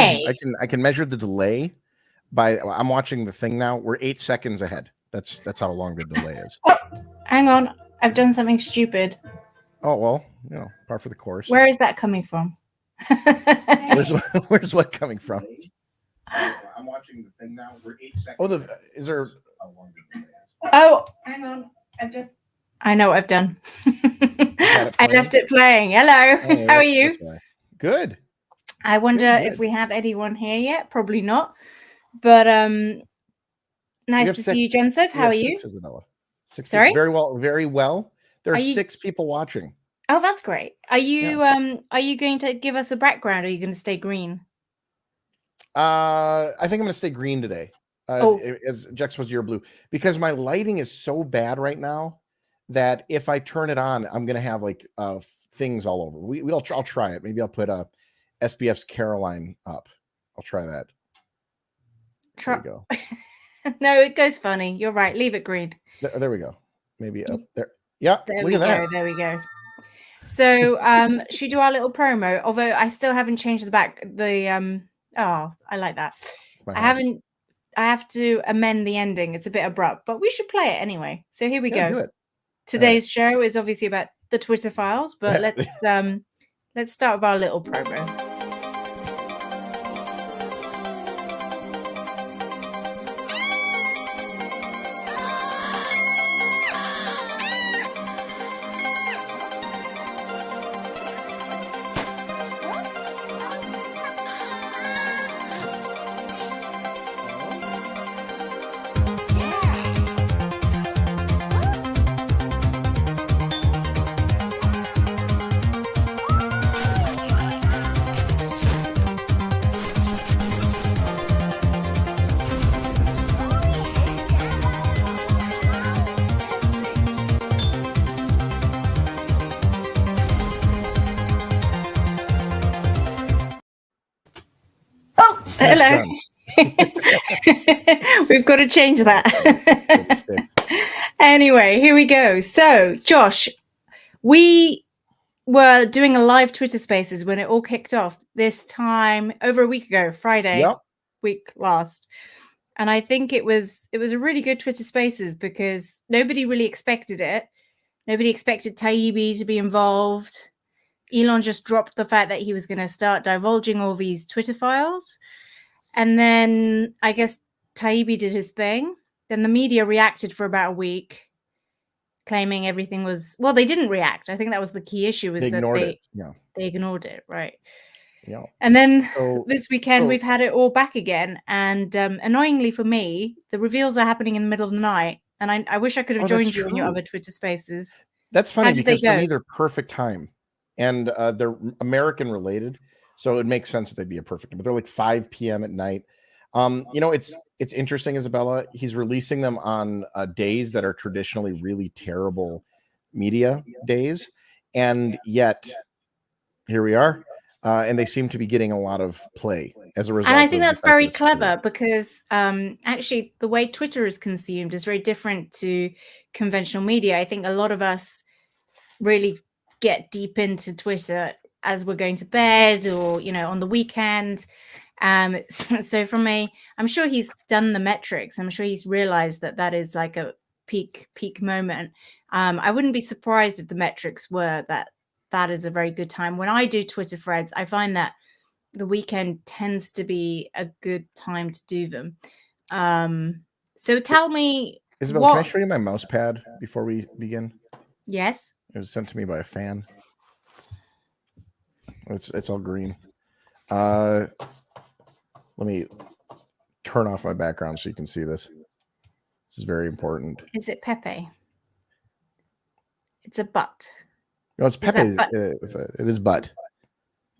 I can measure the delay by. I'm watching the thing now. We're 8 seconds ahead. That's how long the delay is. Oh, hang on. I've done something stupid. Oh well, par for the course. Where is that coming from? Where's what coming from? I'm watching the thing now. We're 8 seconds. Is there? Oh, hang on. I know what I've done. I left it playing. Hello. How are you? Good. I wonder if we have anyone here yet. Probably not. But nice to see you, Jenseph. How are you? Six. Sorry? Very well. Very well. There are 6 people watching. Oh, that's great. Are you going to give us a background, or are you going to stay green? I think I'm going to stay green today. As juxtaposed to your blue, because my lighting is so bad right now that if I turn it on, I'm going to have like things all over. I'll try it. Maybe I'll put SBF's Caroline up. I'll try that. There we go. No, it goes funny. You're right. Leave it green. There we go. Maybe up there. Yeah. There we go. There we go. So should we do our little promo? Although I still haven't changed oh, I like that. I have to amend the ending. It's a bit abrupt, but we should play it anyway. So here we go. Do it. Today's show is obviously about the Twitter files, but let's start with our little promo. Hello. We've got to change that. Anyway, here we go. So, Josh, we were doing a live Twitter Spaces when it all kicked off this time over a week ago, Friday, week last. And I think it was a really good Twitter Spaces because nobody really expected it. Nobody expected Taibbi to be involved. Elon just dropped the fact that he was going to start divulging all these Twitter files. And then I guess Taibbi did his thing. Then the media reacted for about a week, claiming everything was... Well, they didn't react. I think that was the key issue, was they ignored it, right? Yeah. And then this weekend, we've had it all back again. And annoyingly for me, the reveals are happening in the middle of the night. And I wish I could have joined you in your other Twitter Spaces. That's funny because for me, they're perfect time. And they're American related. So it makes sense that they'd be a perfect, but they're like 5 p.m. at night. It's interesting, Isabella. He's releasing them on days that are traditionally really terrible media days. And yet here we are. And they seem to be getting a lot of play as a result. And I think that's very clever because actually the way Twitter is consumed is very different to conventional media. I think a lot of us really get deep into Twitter as we're going to bed or, on the weekend. So I'm sure he's done the metrics. I'm sure he's realized that is like a peak moment. I wouldn't be surprised if the metrics were that is a very good time. When I do Twitter threads, I find that the weekend tends to be a good time to do them. So tell me, Isabel, can I show you my mouse pad before we begin? Yes. It was sent to me by a fan. It's all green. Let me turn off my background so you can see this. This is very important. Is it Pepe? It's a butt. No, it's Pepe. It is butt.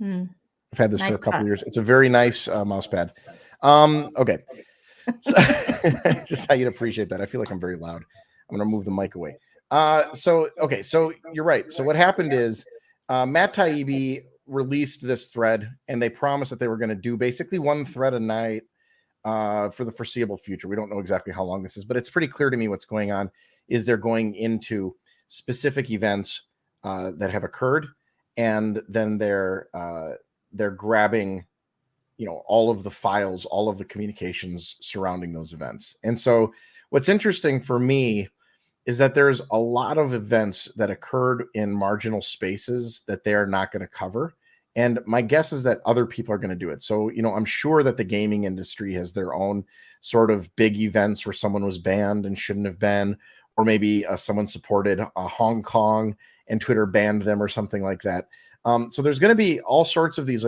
I've had this for a couple of years. It's a very nice mouse pad. Okay. So, just how you'd appreciate that. I feel like I'm very loud. I'm going to move the mic away. So you're right. So what happened is Matt Taibbi released this thread and they promised that they were going to do basically one thread a night for the foreseeable future. We don't know exactly how long this is, but it's pretty clear to me what's going on is they're going into specific events that have occurred, and then they're grabbing all of the files, all of the communications surrounding those events. And so what's interesting for me is that there's a lot of events that occurred in marginal spaces that they are not going to cover. And my guess is that other people are going to do it. So, I'm sure that the gaming industry has their own sort of big events where someone was banned and shouldn't have been, or maybe someone supported Hong Kong and Twitter banned them or something like that. So there's going to be all sorts of these,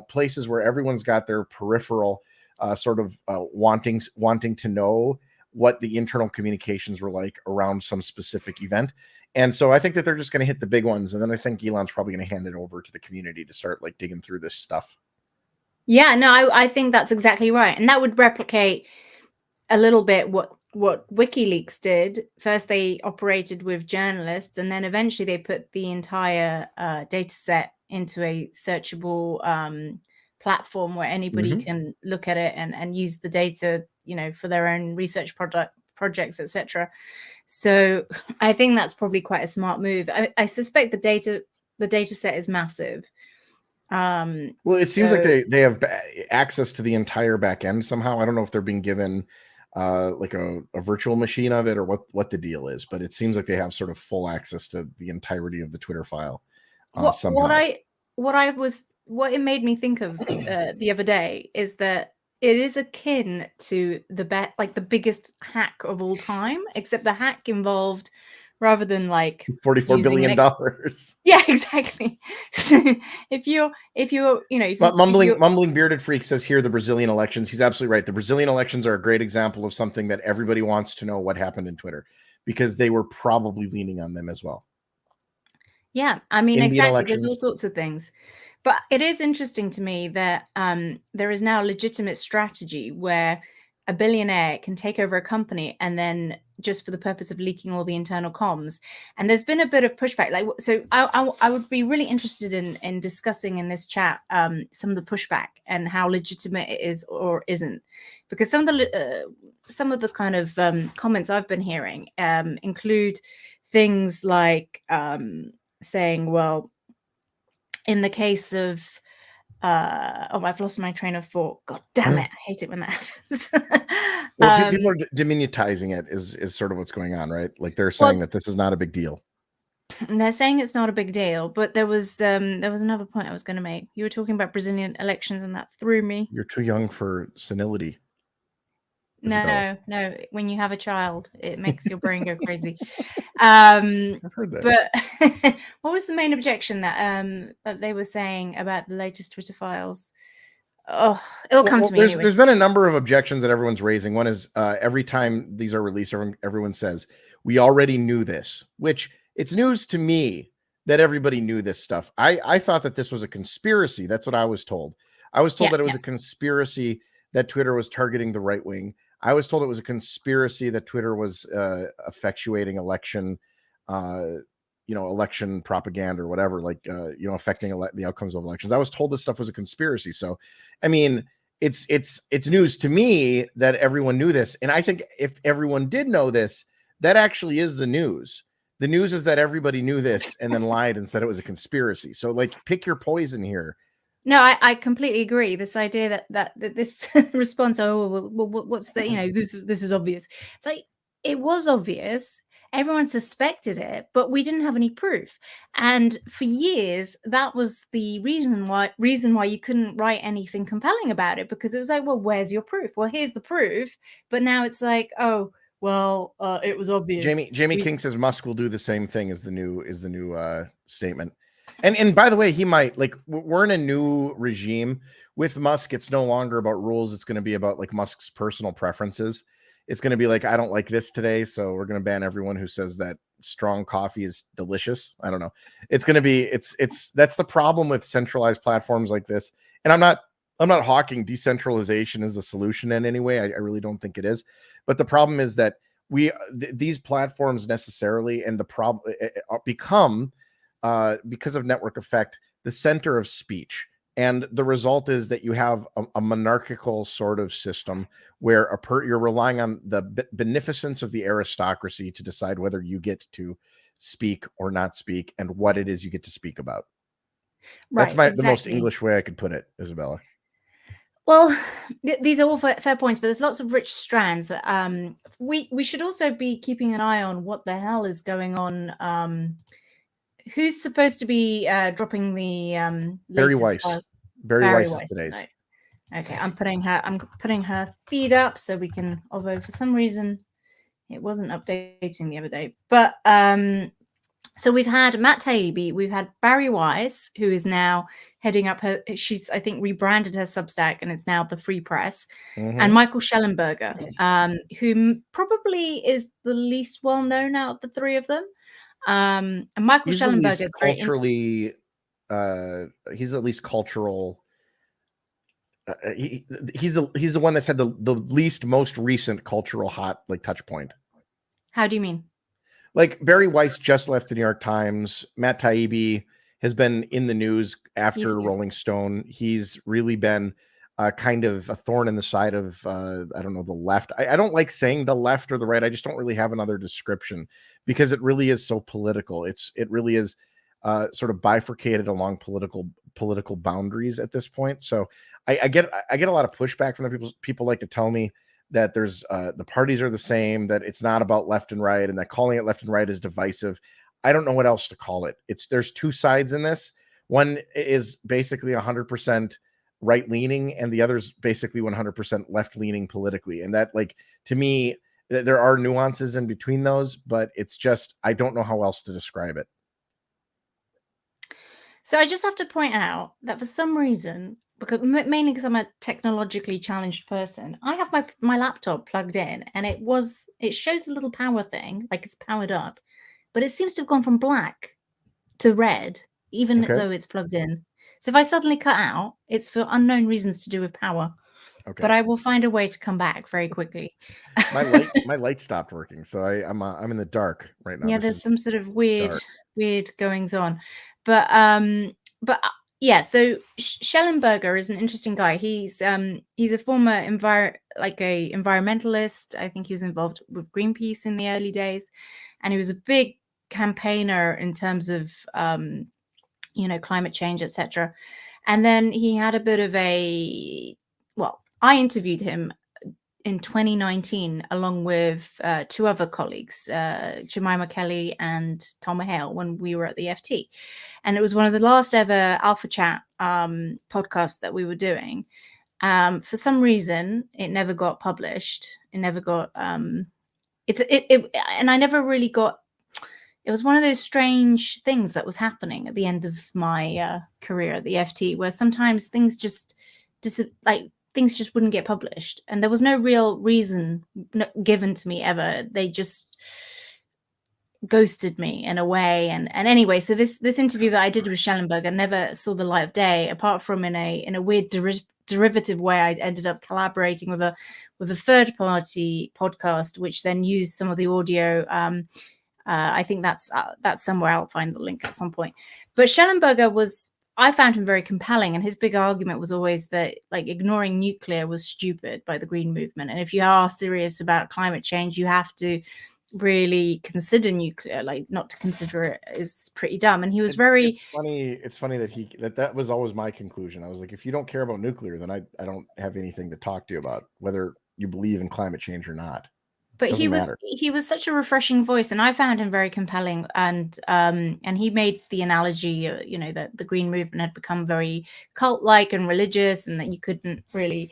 places where everyone's got their peripheral wanting to know what the internal communications were like around some specific event. And so I think that they're just going to hit the big ones. And then I think Elon's probably going to hand it over to the community to start digging through this stuff. Yeah, no, I think that's exactly right. And that would replicate a little bit what WikiLeaks did. First, they operated with journalists, and then eventually they put the entire data set into a searchable platform where anybody can look at it and use the data, for their own research projects, etc. So I think that's probably quite a smart move. I suspect the data set is massive. Well, it seems like they have access to the entire back end somehow. I don't know if they're being given like a virtual machine of it or what the deal is, but it seems like they have sort of full access to the entirety of the Twitter file. Somehow. What it made me think of the other day is that it is akin to the biggest hack of all time, except the hack involved, rather than $44 billion. Yeah, exactly. So if you're mumbling bearded freak says here the Brazilian elections. He's absolutely right. The Brazilian elections are a great example of something that everybody wants to know what happened in Twitter, because they were probably leaning on them as well. Yeah, I mean, exactly. There's all sorts of things. But it is interesting to me that there is now a legitimate strategy where a billionaire can take over a company and then just for the purpose of leaking all the internal comms. And there's been a bit of pushback. So I would be really interested in discussing in this chat some of the pushback and how legitimate it is or isn't. Because some of the kind of comments I've been hearing include things like saying, well, in the case of I've lost my train of thought. God damn it. I hate it when that happens. Well, people are diminutizing it is sort of what's going on, right? Like they're saying that this is not a big deal. They're saying it's not a big deal, but there was another point I was going to make. You were talking about Brazilian elections and that threw me. You're too young for senility. Isabella. No. When you have a child, it makes your brain go crazy. I've heard that. But what was the main objection that they were saying about the latest Twitter files? Oh, it'll come to me anyway. There's been a number of objections that everyone's raising. One is every time these are released, everyone says, we already knew this, which it's news to me that everybody knew this stuff. I thought that this was a conspiracy. That's what I was told. I was told that it was a conspiracy that Twitter was targeting the right wing. I was told it was a conspiracy that Twitter was effectuating election election propaganda or whatever, affecting the outcomes of elections. I was told this stuff was a conspiracy. So, I mean, it's news to me that everyone knew this. And I think if everyone did know this, that actually is the news. The news is that everybody knew this and then lied and said it was a conspiracy. So pick your poison here. No, I completely agree. This idea that this response, what's the, this is obvious. It's like, it was obvious. Everyone suspected it, but we didn't have any proof. And for years, that was the reason why you couldn't write anything compelling about it, because it was like, well, where's your proof? Well, here's the proof. But now it's like, oh, well, it was obvious. Jamie King says Musk will do the same thing as the new statement. And by the way, he might, we're in a new regime with Musk. It's no longer about rules. It's going to be about Musk's personal preferences. It's going to be I don't like this today, so we're going to ban everyone who says that strong coffee is delicious. I don't know. It's going to be, that's the problem with centralized platforms like this. And I'm not hawking decentralization as the solution in any way. I really don't think it is. But the problem is that these platforms necessarily, and the problem become, because of network effect, the center of speech. And the result is that you have a monarchical sort of system where you're relying on the beneficence of the aristocracy to decide whether you get to speak or not speak and what it is you get to speak about. Right, that's the most English way I could put it, Isabella. Well, these are all fair points, but there's lots of rich strands that we should also be keeping an eye on what the hell is going on. Who's supposed to be dropping the Barry latest Weiss. files? Barry Weiss is Weiss today's. right. Okay, I'm putting her feed up so we can. Although for some reason it wasn't updating the other day, but so we've had Matt Taibbi, we've had Barry Weiss, who is now heading up she's, I think, rebranded her Substack and it's now the Free Press, and Michael Schellenberger, who probably is the least well known out of the three of them. And Michael Schellenberger is culturally, he's at least cultural. He's the one that's had the least most recent cultural hot touch point. How do you mean? Like Barry Weiss just left the New York Times. Matt Taibbi has been in the news after Rolling Stone. He's really been kind of a thorn in the side of, I don't know, the left. I don't like saying the left or the right. I just don't really have another description because it really is so political. It really is sort of bifurcated along political boundaries at this point. So I get a lot of pushback from the people like to tell me that there's the parties are the same, that it's not about left and right, and that calling it left and right is divisive. I don't know what else to call it. There's two sides in this. One is basically 100% right leaning, and the other's basically 100% left leaning politically. And that, to me, there are nuances in between those, but it's just, I don't know how else to describe it. So I just have to point out that for some reason, mainly because I'm a technologically challenged person, I have my laptop plugged in, and it shows the little power thing, like it's powered up, but it seems to have gone from black to red, even though it's plugged in. So if I suddenly cut out, it's for unknown reasons to do with power. Okay. But I will find a way to come back very quickly. my light stopped working, so I'm in the dark right now. Yeah, there's some sort of weird goings on. But yeah, so Schellenberger is an interesting guy. He's a former environmentalist. I think he was involved with Greenpeace in the early days, and he was a big campaigner in terms of climate change, etc. And then he had a bit of I interviewed him in 2019, along with two other colleagues, Jemima Kelly and Tom Hale, when we were at the FT. And it was one of the last ever Alpha Chat podcasts that we were doing. For some reason, it never got published. It never got, and I never really got, it was one of those strange things that was happening at the end of my career at the FT, where sometimes things just things just wouldn't get published, and there was no real reason given to me ever. They just ghosted me in a way. And anyway, so this interview that I did with Schellenberger never saw the light of day, apart from in a weird derivative way. I ended up collaborating with a third party podcast, which then used some of the audio. I think that's somewhere. I'll find the link at some point. But Schellenberger I found him very compelling, and his big argument was always that ignoring nuclear was stupid by the Green Movement. And if you are serious about climate change, you have to really consider nuclear. Not to consider it is pretty dumb. And he was it's funny that that was always my conclusion. I was like, if you don't care about nuclear, then I don't have anything to talk to you about, whether you believe in climate change or not. But he was such a refreshing voice, and I found him very compelling. And he made the analogy, that the Green Movement had become very cult-like and religious, and that you couldn't really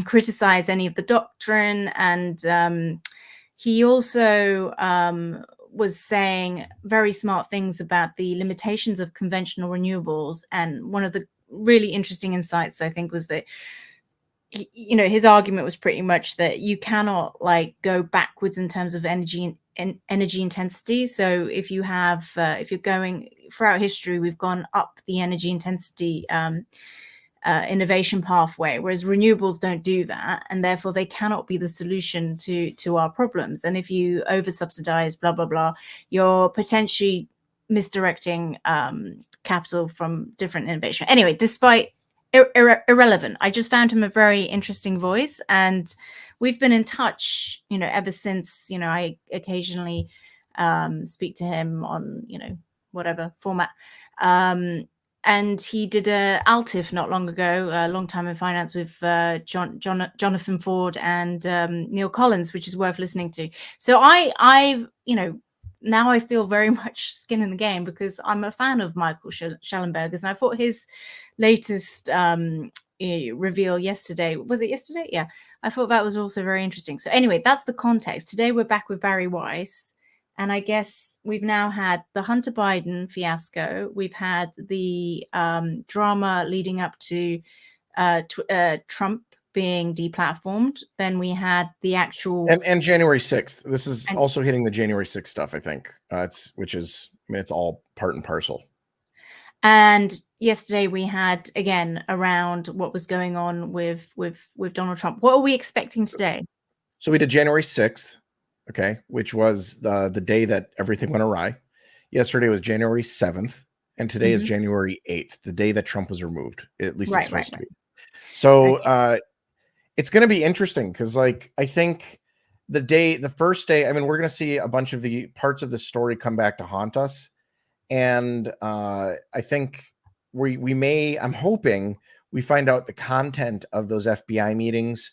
criticize any of the doctrine. And he also was saying very smart things about the limitations of conventional renewables. And one of the really interesting insights, I think, was that his argument was pretty much that you cannot go backwards in terms of energy intensity. So if you have if you're going throughout history, we've gone up the energy intensity innovation pathway, whereas renewables don't do that, and therefore they cannot be the solution to our problems. And if you over subsidize blah blah blah, you're potentially misdirecting capital from different innovation. Anyway, despite irrelevant, I just found him a very interesting voice, and we've been in touch ever since. I occasionally speak to him on whatever format, and he did a Altif not long ago, a long time in finance, with Jonathan Ford and Neil Collins, which is worth listening to. So I've now I feel very much skin in the game because I'm a fan of Michael Schellenberger's, and I thought his latest reveal yesterday, was it yesterday? Yeah, I thought that was also very interesting. So anyway, that's the context. Today we're back with Barry Weiss, and I guess we've now had the Hunter Biden fiasco. We've had the drama leading up to Trump being deplatformed. Then we had the actual and January 6th. This is also hitting the January 6th stuff, I think. It's all part and parcel. And yesterday we had, again, around what was going on with Donald Trump. What are we expecting today? So we did January 6th, okay, which was the day that everything went awry. Yesterday was January 7th, and today is January 8th, the day that Trump was removed. At least it's supposed to be. So it's going to be interesting because, like, I think the first day, I mean, we're going to see a bunch of the parts of the story come back to haunt us. And I think I'm hoping we find out the content of those FBI meetings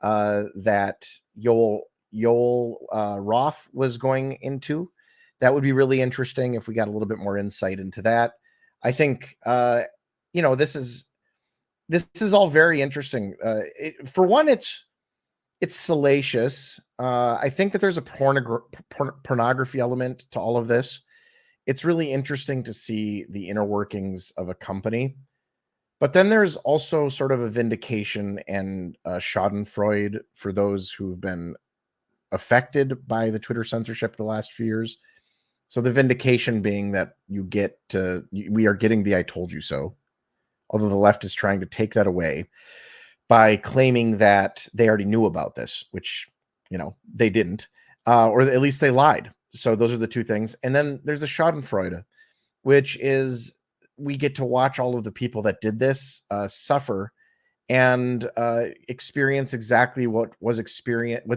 that Yoel Roth was going into. That would be really interesting if we got a little bit more insight into that. I think, this is all very interesting. For one, it's salacious. I think that there's a pornography element to all of this. It's really interesting to see the inner workings of a company. But then there's also sort of a vindication and schadenfreude for those who've been affected by the Twitter censorship the last few years. So the vindication being that we are getting the I told you so, although the left is trying to take that away by claiming that they already knew about this, which, they didn't, or at least they lied. So those are the two things. And then there's the Schadenfreude, which is we get to watch all of the people that did this suffer and experience exactly what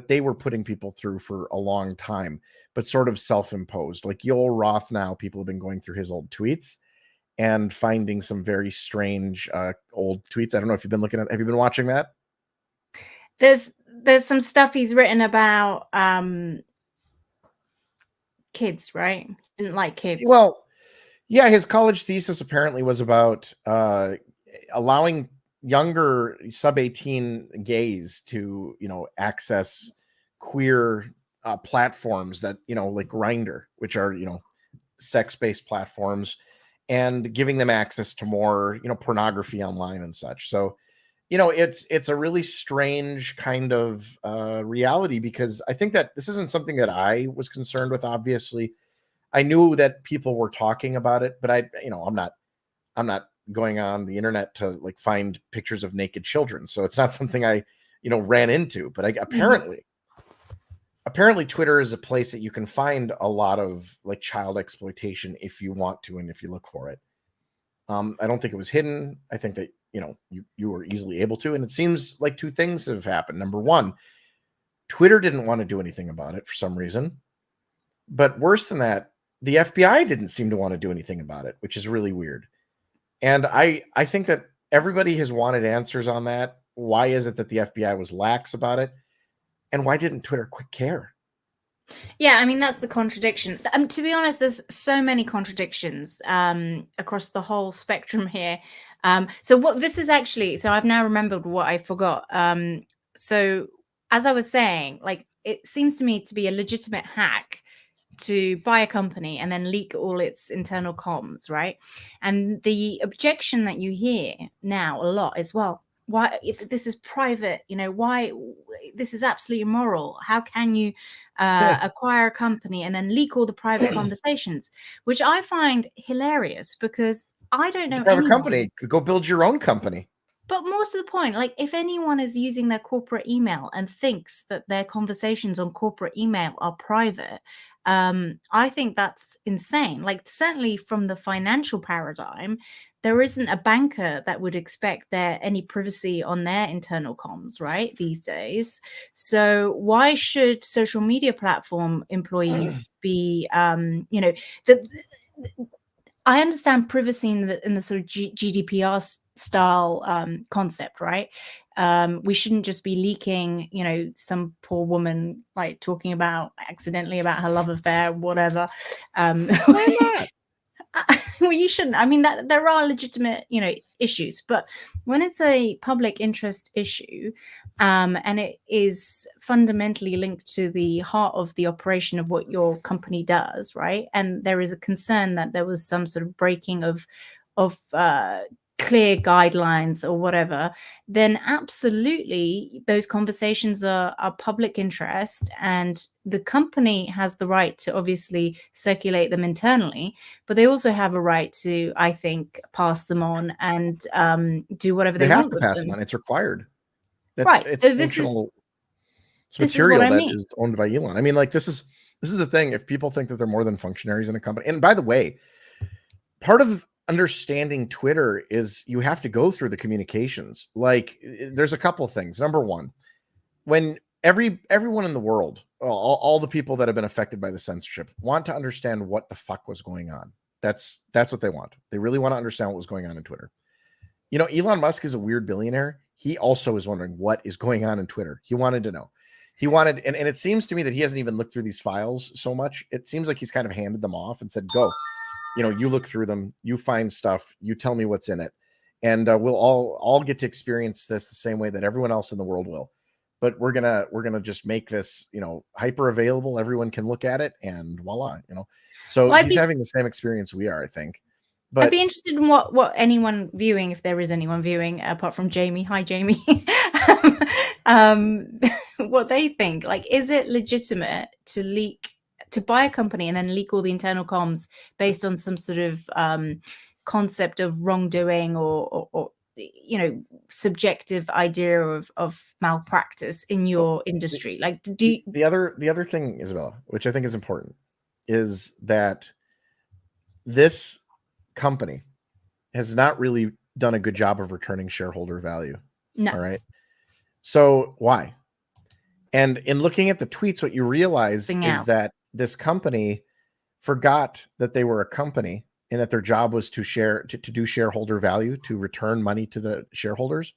they were putting people through for a long time, but sort of self-imposed. Like Yoel Roth now, people have been going through his old tweets and finding some very strange old tweets. I don't know if you've been have you been watching that? There's some stuff he's written about kids, right? Didn't like kids. Well, yeah, his college thesis apparently was about allowing younger sub-18 gays to, access queer platforms that, like Grindr, which are, sex-based platforms, and giving them access to more, pornography online and such. So, it's a really strange kind of reality, because I think that this isn't something that I was concerned with. Obviously, I knew that people were talking about it, but I'm not going on the internet to like find pictures of naked children. So it's not something I, ran into. But apparently Twitter is a place that you can find a lot of like child exploitation if you want to and if you look for it. I don't think it was hidden. I think that, you were easily able to. And it seems like two things have happened. Number one, Twitter didn't want to do anything about it for some reason. But worse than that, the FBI didn't seem to want to do anything about it, which is really weird. And I think that everybody has wanted answers on that. Why is it that the FBI was lax about it? And why didn't Twitter care? Yeah, I mean, that's the contradiction. To be honest, there's so many contradictions across the whole spectrum here. So what this is actually, so I've now remembered what I forgot. So as I was saying, like, it seems to me to be a legitimate hack to buy a company and then leak all its internal comms, right? And the objection that you hear now a lot is, well, why this is private, why this is absolutely immoral. How can you acquire a company and then leak all the private conversations, which I find hilarious, because I don't know anyone. Company, go build your own company. But most of the point, like, if anyone is using their corporate email and thinks that their conversations on corporate email are private, I think that's insane. Like, certainly from the financial paradigm, there isn't a banker that would expect any privacy on their internal comms, right, these days. So why should social media platform employees be, I understand privacy in the sort of GDPR style concept, right? We shouldn't just be leaking, some poor woman like talking about accidentally about her love affair, whatever. Why not? Well, you shouldn't. I mean, that there are legitimate, issues, but when it's a public interest issue, and it is fundamentally linked to the heart of the operation of what your company does, right? And there is a concern that there was some sort of breaking of clear guidelines or whatever, then absolutely those conversations are public interest, and the company has the right to obviously circulate them internally, but they also have a right to, I think, pass them on and do whatever They they have want to with pass them them. on. It's required. Right. It's So functional. It's this is what material I that mean. is owned by Elon. I mean, like this is the thing. If people think that they're more than functionaries in a company, and by the way, part of understanding Twitter is you have to go through the communications. Like there's a couple of things. Number one, when everyone in the world, all the people that have been affected by the censorship want to understand what the fuck was going on. That's what they want. They really want to understand what was going on in Twitter. Elon Musk is a weird billionaire. He also is wondering what is going on in Twitter. He wanted to know. He wanted, and it seems to me that he hasn't even looked through these files so much. It seems like he's kind of handed them off and said, go, you look through them, you find stuff, you tell me what's in it. And we'll all get to experience this the same way that everyone else in the world will. But we're gonna just make this, hyper available. Everyone can look at it, and voila, So Well, he's having the same experience we are, I think. I'd But be interested in what anyone viewing, if there is anyone viewing, apart from Jamie. Hi, Jamie. What they think. Like, is it legitimate to buy a company and then leak all the internal comms based on some sort of concept of wrongdoing or subjective idea of malpractice in your industry? Like, the other thing, Isabella, which I think is important, is that this company has not really done a good job of returning shareholder value. No. All right. So why? And in looking at the tweets, what you realize is that this company forgot that they were a company and that their job was to do shareholder value, to return money to the shareholders.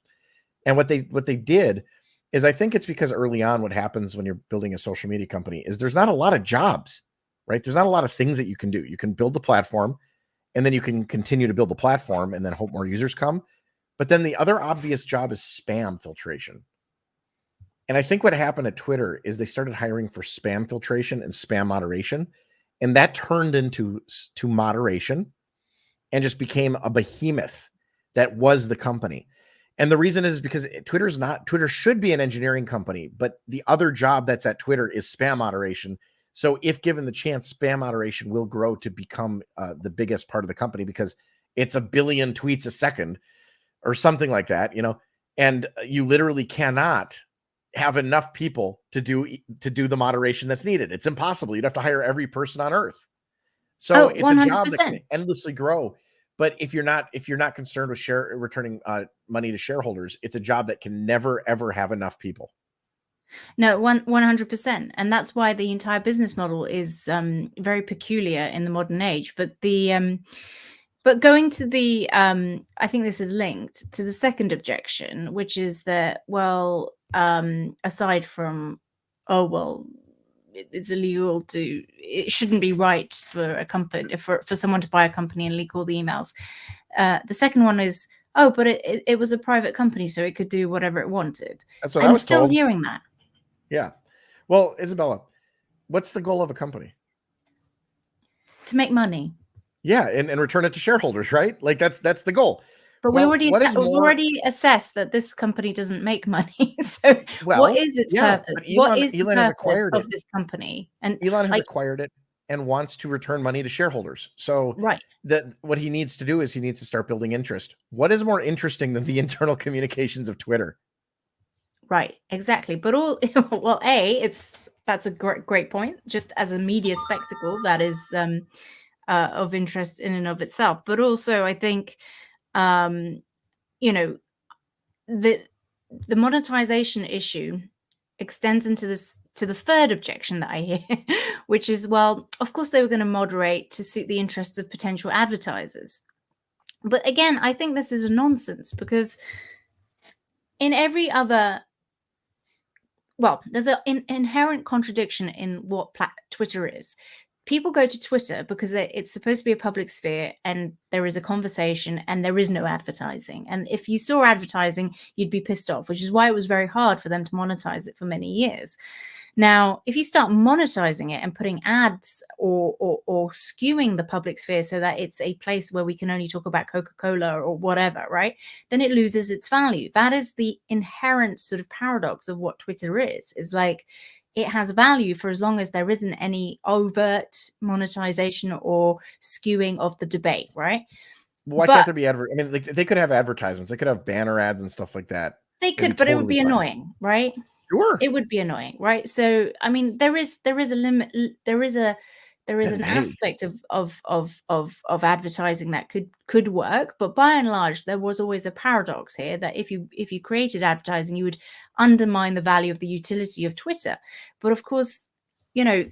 And what they did is, I think it's because early on, what happens when you're building a social media company is there's not a lot of jobs, right? There's not a lot of things that you can do. You can build the platform, and then you can continue to build the platform and then hope more users come. But then the other obvious job is spam filtration. And I think what happened at Twitter is they started hiring for spam filtration and spam moderation. And that turned into moderation and just became a behemoth that was the company. And the reason is because Twitter should be an engineering company, but the other job that's at Twitter is spam moderation. So if given the chance, spam moderation will grow to become the biggest part of the company, because it's 1 billion tweets a second or something like that, and you literally cannot have enough people to do the moderation that's needed. It's impossible. You'd have to hire every person on earth. So it's 100%. A job that can endlessly grow. But if you're not concerned with returning money to shareholders, it's a job that can never, ever have enough people. No, 100%. And that's why the entire business model is very peculiar in the modern age. But but going to the, I think this is linked to the second objection, which is that, well, aside from, it's illegal it shouldn't be right for a company, for someone to buy a company and leak all the emails. The second one is, but it was a private company, so it could do whatever it wanted. That's what I was still told. Hearing that. Yeah. Well, Isabella, what's the goal of a company? To make money. Yeah, and return it to shareholders, right? Like that's the goal. But we've already assessed that this company doesn't make money. So what is its purpose? What is the purpose of this company? And Elon has acquired it and wants to return money to shareholders. So that what he needs to do is he needs to start building interest. What is more interesting than the internal communications of Twitter? Right, exactly. But that's a great point. Just as a media spectacle, that is of interest in and of itself. But also, I think, the monetization issue extends into this, to the third objection that I hear, which is, well, of course they were going to moderate to suit the interests of potential advertisers. But again, I think this is a nonsense, because in every other, well, there's an inherent contradiction in what Twitter is. People go to Twitter because it's supposed to be a public sphere, and there is a conversation, and there is no advertising. And if you saw advertising, you'd be pissed off, which is why it was very hard for them to monetize it for many years. Now, if you start monetizing it and putting ads or skewing the public sphere so that it's a place where we can only talk about Coca-Cola or whatever, right, then it loses its value. That is the inherent sort of paradox of what Twitter is like, it has value for as long as there isn't any overt monetization or skewing of the debate, right? Why can't there be I mean, like, they could have advertisements, they could have banner ads and stuff like that. They could, but it would be annoying, right? Sure. It would be annoying, right? So, I mean, there is a limit. There is an aspect of advertising that could work, but by and large, there was always a paradox here that if you created advertising, you would undermine the value of the utility of Twitter. But of course, you know,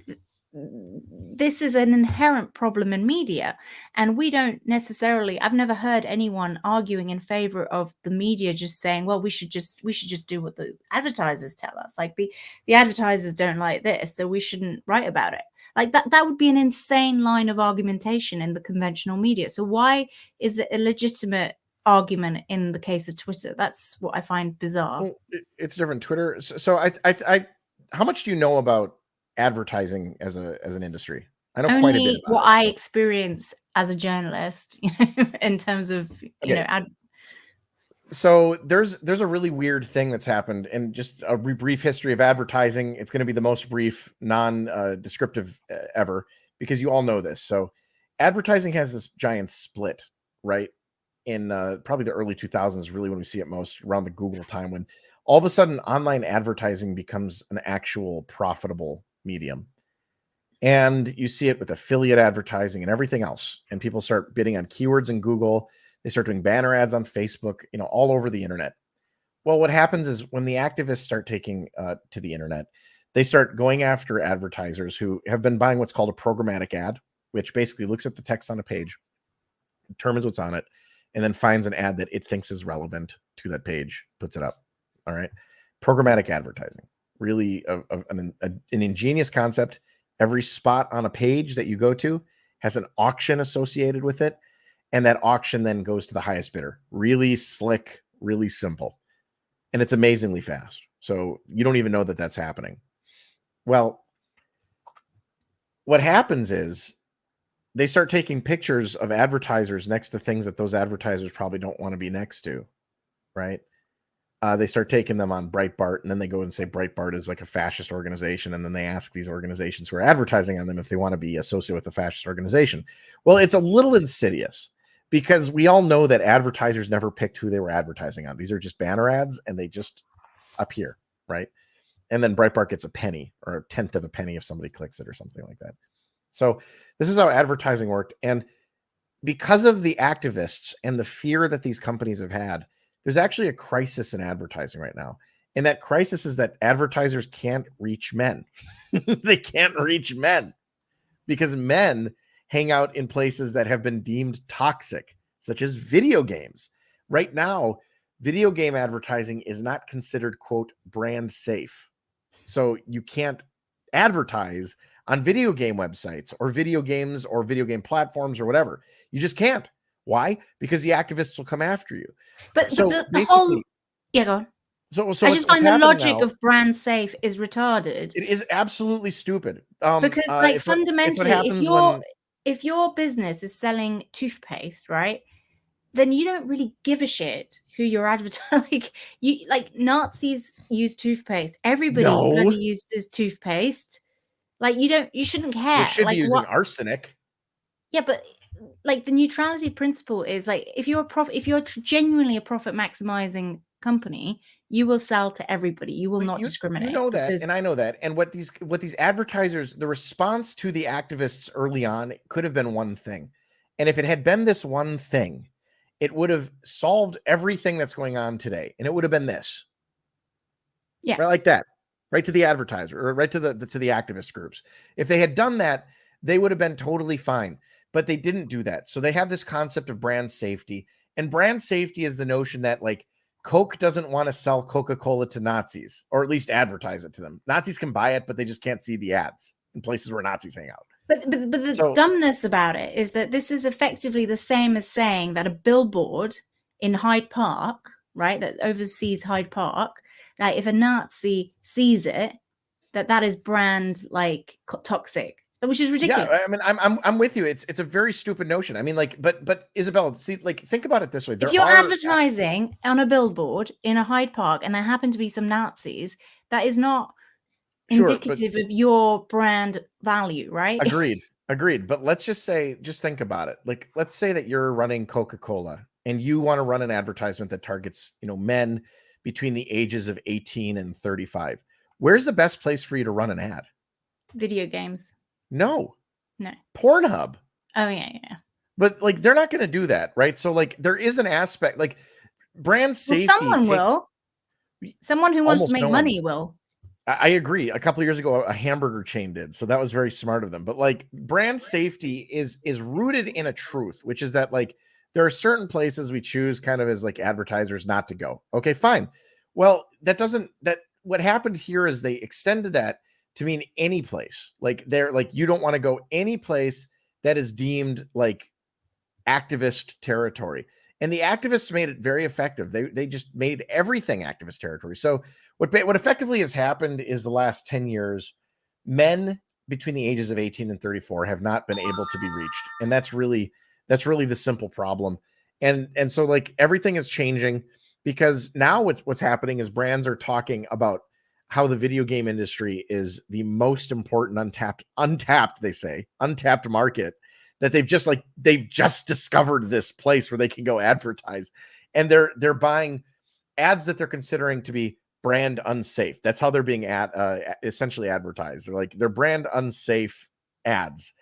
this is an inherent problem in media, and we don't necessarily, I've never heard anyone arguing in favor of the media just saying, well, we should just do what the advertisers tell us. Like, the advertisers don't like this, so we shouldn't write about it. Like, that would be an insane line of argumentation in the conventional media. So why is it a legitimate argument in the case of Twitter? That's what I find bizarre. Well, it's different. Twitter. So I how much do you know about advertising as an industry? I know only quite a bit about what I experience as a journalist, in terms of, so there's a really weird thing that's happened, and just a brief history of advertising. It's going to be the most brief, non-descriptive ever, because you all know this. So advertising has this giant split, right? In probably the early 2000s, really when we see it most, around the Google time, when all of a sudden online advertising becomes an actual profitable medium. And you see it with affiliate advertising and everything else. And people start bidding on keywords in Google. They start doing banner ads on Facebook, all over the internet. Well, what happens is when the activists start taking to the internet, they start going after advertisers who have been buying what's called a programmatic ad, which basically looks at the text on a page, determines what's on it, and then finds an ad that it thinks is relevant to that page, puts it up. All right. Programmatic advertising, really an ingenious concept. Every spot on a page that you go to has an auction associated with it, and that auction then goes to the highest bidder. Really slick, really simple, and it's amazingly fast. So you don't even know that that's happening. Well, what happens is they start taking pictures of advertisers next to things that those advertisers probably don't want to be next to, right? They start taking them on Breitbart, and then they go and say Breitbart is like a fascist organization, and then they ask these organizations who are advertising on them if they want to be associated with a fascist organization. Well, it's a little insidious, because we all know that advertisers never picked who they were advertising on. These are just banner ads, and they just appear, right? And then Breitbart gets a penny, or a tenth of a penny if somebody clicks it or something like that. So this is how advertising worked. And because of the activists and the fear that these companies have had, there's actually a crisis in advertising right now. And that crisis is that advertisers can't reach men. They can't reach men because men hang out in places that have been deemed toxic, such as video games. Right now, video game advertising is not considered, quote, brand safe. So you can't advertise on video game websites or video games or video game platforms or whatever. You just can't. Why? Because the activists will come after you. But so the whole, go on. So I just find the logic of brand safe is retarded. It is absolutely stupid. Because fundamentally, if your business is selling toothpaste, right, then you don't really give a shit who you're advertising. Like Nazis use toothpaste. Everybody bloody uses toothpaste. Like you shouldn't care. They should be using arsenic. Yeah, but like the neutrality principle is like, if you're genuinely a profit maximizing company, you will sell to everybody. You will not discriminate. You know that, and I know that. And what these advertisers, the response to the activists early on could have been one thing. And if it had been this one thing, it would have solved everything that's going on today. And it would have been this. Yeah. Right, like that. right to the advertiser or right to the activist groups. If they had done that, they would have been totally fine. But they didn't do that. So they have this concept of brand safety. And brand safety is the notion that like Coke doesn't want to sell Coca-Cola to Nazis, or at least advertise it to them. Nazis can buy it, but they just can't see the ads in places where Nazis hang out. But the dumbness about it is that this is effectively the same as saying that a billboard in Hyde Park, right, that oversees Hyde Park, like if a Nazi sees it, that is brand like toxic, which is ridiculous. Yeah, I mean, I'm with you. It's a very stupid notion. I mean, like, but Isabel, see, like, think about it this way: if you're advertising on a billboard in a Hyde Park and there happen to be some Nazis, that is not indicative of your brand value, right? Agreed. But let's just say, just think about it. Like, let's say that you're running Coca-Cola and you want to run an advertisement that targets, men between the ages of 18 and 35. Where's the best place for you to run an ad? Video games. No. Oh Pornhub. yeah. But like, they're not going to do that, right? So like, there is an aspect like brand safety. Well, someone who wants to make money will. I agree. A couple of years ago, a hamburger chain did. So that was very smart of them. But like brand safety is rooted in a truth, which is that like there are certain places we choose kind of as like advertisers not to go. Okay, fine. Well, what happened here is they extended that to mean any place. Like they're like, you don't want to go any place that is deemed like activist territory. And the activists made it very effective. They just made everything activist territory. So what effectively has happened is the last 10 years, men between the ages of 18 and 34 have not been able to be reached. And that's really the simple problem. And so like everything is changing because now what's happening is brands are talking about how the video game industry is the most important untapped market, that they've just discovered this place where they can go advertise, and they're buying ads that they're considering to be brand unsafe. That's how they're being essentially advertised. They're brand unsafe ads,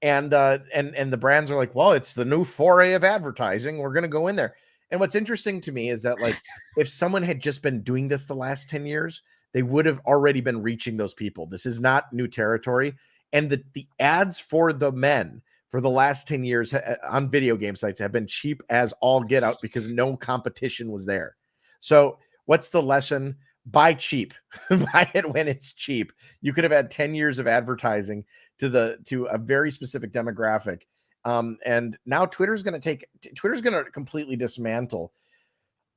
and the brands are like, well, it's the new foray of advertising. We're going to go in there. And what's interesting to me is that like if someone had just been doing this the last 10 years, they would have already been reaching those people. This is not new territory, and the ads for the men for the last 10 years on video game sites have been cheap as all get out because no competition was there. So what's the lesson? Buy cheap. Buy it when it's cheap. You could have had 10 years of advertising to a very specific demographic. And now Twitter's going to completely dismantle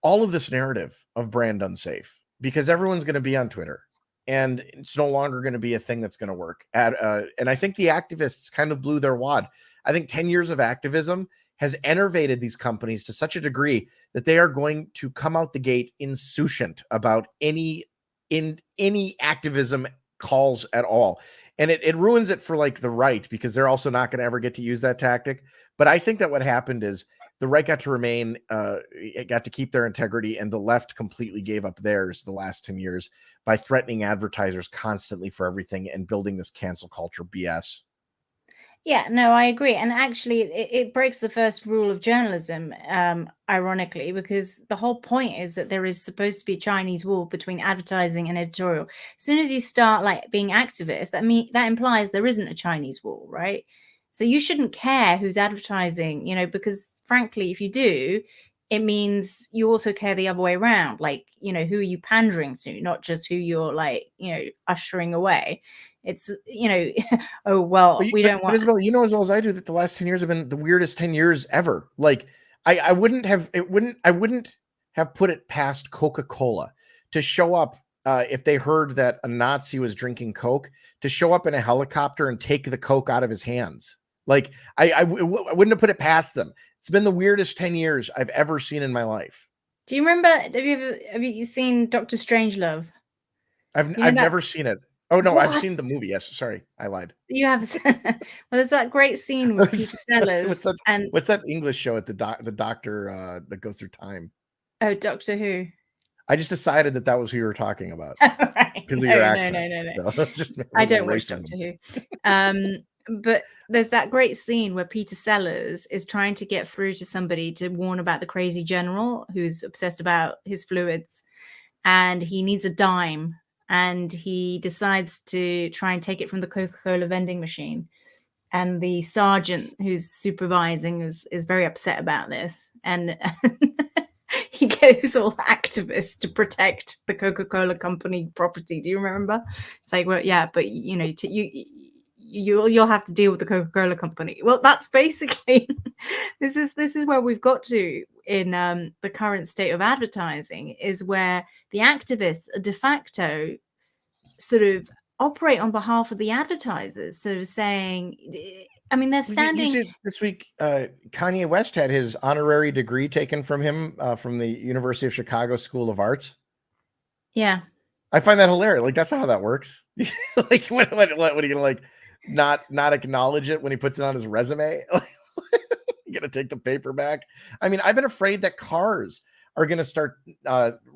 all of this narrative of brand unsafe because everyone's going to be on Twitter. And it's no longer going to be a thing that's going to work. And I think the activists kind of blew their wad. I think 10 years of activism has enervated these companies to such a degree that they are going to come out the gate insouciant about any activism calls at all. And it ruins it for like the right, because they're also not going to ever get to use that tactic. But I think that what happened is the right got to remain, it got to keep their integrity, and the left completely gave up theirs the last 10 years by threatening advertisers constantly for everything and building this cancel culture BS. Yeah, no, I agree. And actually, it breaks the first rule of journalism, ironically, because the whole point is that there is supposed to be a Chinese wall between advertising and editorial. As soon as you start like being activist, that implies there isn't a Chinese wall, right? So you shouldn't care who's advertising, because frankly, if you do, it means you also care the other way around. Like, who are you pandering to, not just who you're like, ushering away. It's, oh, well, we don't want. Isabel, you know as well as I do that the last 10 years have been the weirdest 10 years ever. Like I wouldn't have put it past Coca-Cola to show up if they heard that a Nazi was drinking Coke, to show up in a helicopter and take the Coke out of his hands. Like I wouldn't have put it past them. It's been the weirdest 10 years I've ever seen in my life. Do you remember, have you seen Dr. Strangelove? I've never seen it. Oh, no, what? I've seen the movie. Yes. Sorry. I lied. You have. Well, there's that great scene with Peter Sellers. What's that English show at the doctor that goes through time? Oh, Doctor Who. I just decided that was who you were talking about because of your accent. No. So I don't watch Doctor Who. But there's that great scene where Peter Sellers is trying to get through to somebody to warn about the crazy general who's obsessed about his fluids, and he needs a dime. and he decides to try and take it from the Coca-Cola vending machine. And the sergeant who's supervising is very upset about this, and he goes all activist to protect the Coca-Cola company property. Do you remember? It's like, well, yeah, but you know, you'll have to deal with the Coca-Cola company. Well, that's basically this is where we've got to in the current state of advertising, is where the activists are de facto sort of operate on behalf of the advertisers, sort of saying, I mean, they're standing. This week, Kanye West had his honorary degree taken from him from the University of Chicago School of Arts. Yeah, I find that hilarious. Like, that's not how that works. Like, what are you gonna like not acknowledge it when he puts it on his resume? You gonna take the paper back? I mean, I've been afraid that cars are going to start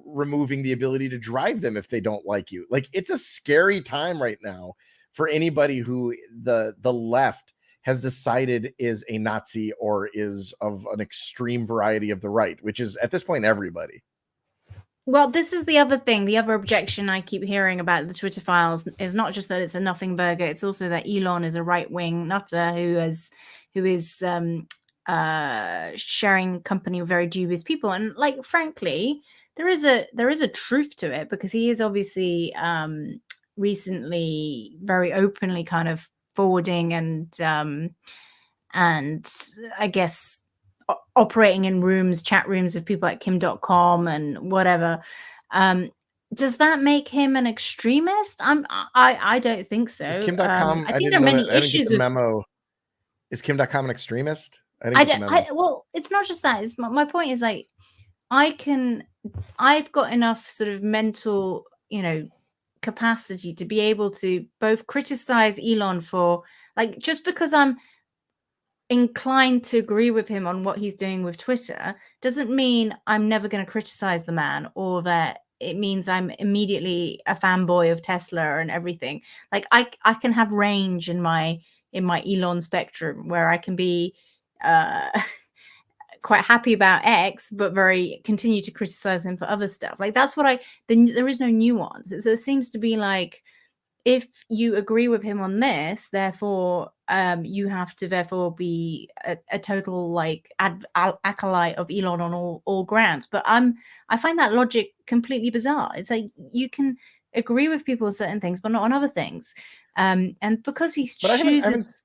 removing the ability to drive them if they don't like you. Like, it's a scary time right now for anybody who the left has decided is a Nazi or is of an extreme variety of the right, which is at this point everybody. Well, this is the other thing. The other objection I keep hearing about the Twitter files is not just that it's a nothing burger. It's also that Elon is a right-wing nutter who is sharing company with very dubious people. And like, frankly, there is a truth to it, because he is obviously recently very openly kind of forwarding and I guess operating in chat rooms with people like Kim.com and whatever. Does that make him an extremist? I don't think so. Is Kim.com, I think there are many issues with memo. Is Kim.com an extremist? Well, it's not just that. It's my point is, like, I've got enough sort of mental, capacity to be able to both criticize Elon for, like, just because I'm inclined to agree with him on what he's doing with Twitter doesn't mean I'm never going to criticize the man, or that it means I'm immediately a fanboy of Tesla and everything. Like, I can have range in my Elon spectrum, where I can be quite happy about X, but continue to criticize him for other stuff. Like, that's what there is no nuance. There seems to be like, if you agree with him on this, therefore you have to therefore be a total like acolyte of Elon on all grounds. But I find that logic completely bizarre. It's like, you can agree with people on certain things, but not on other things. And because he chooses.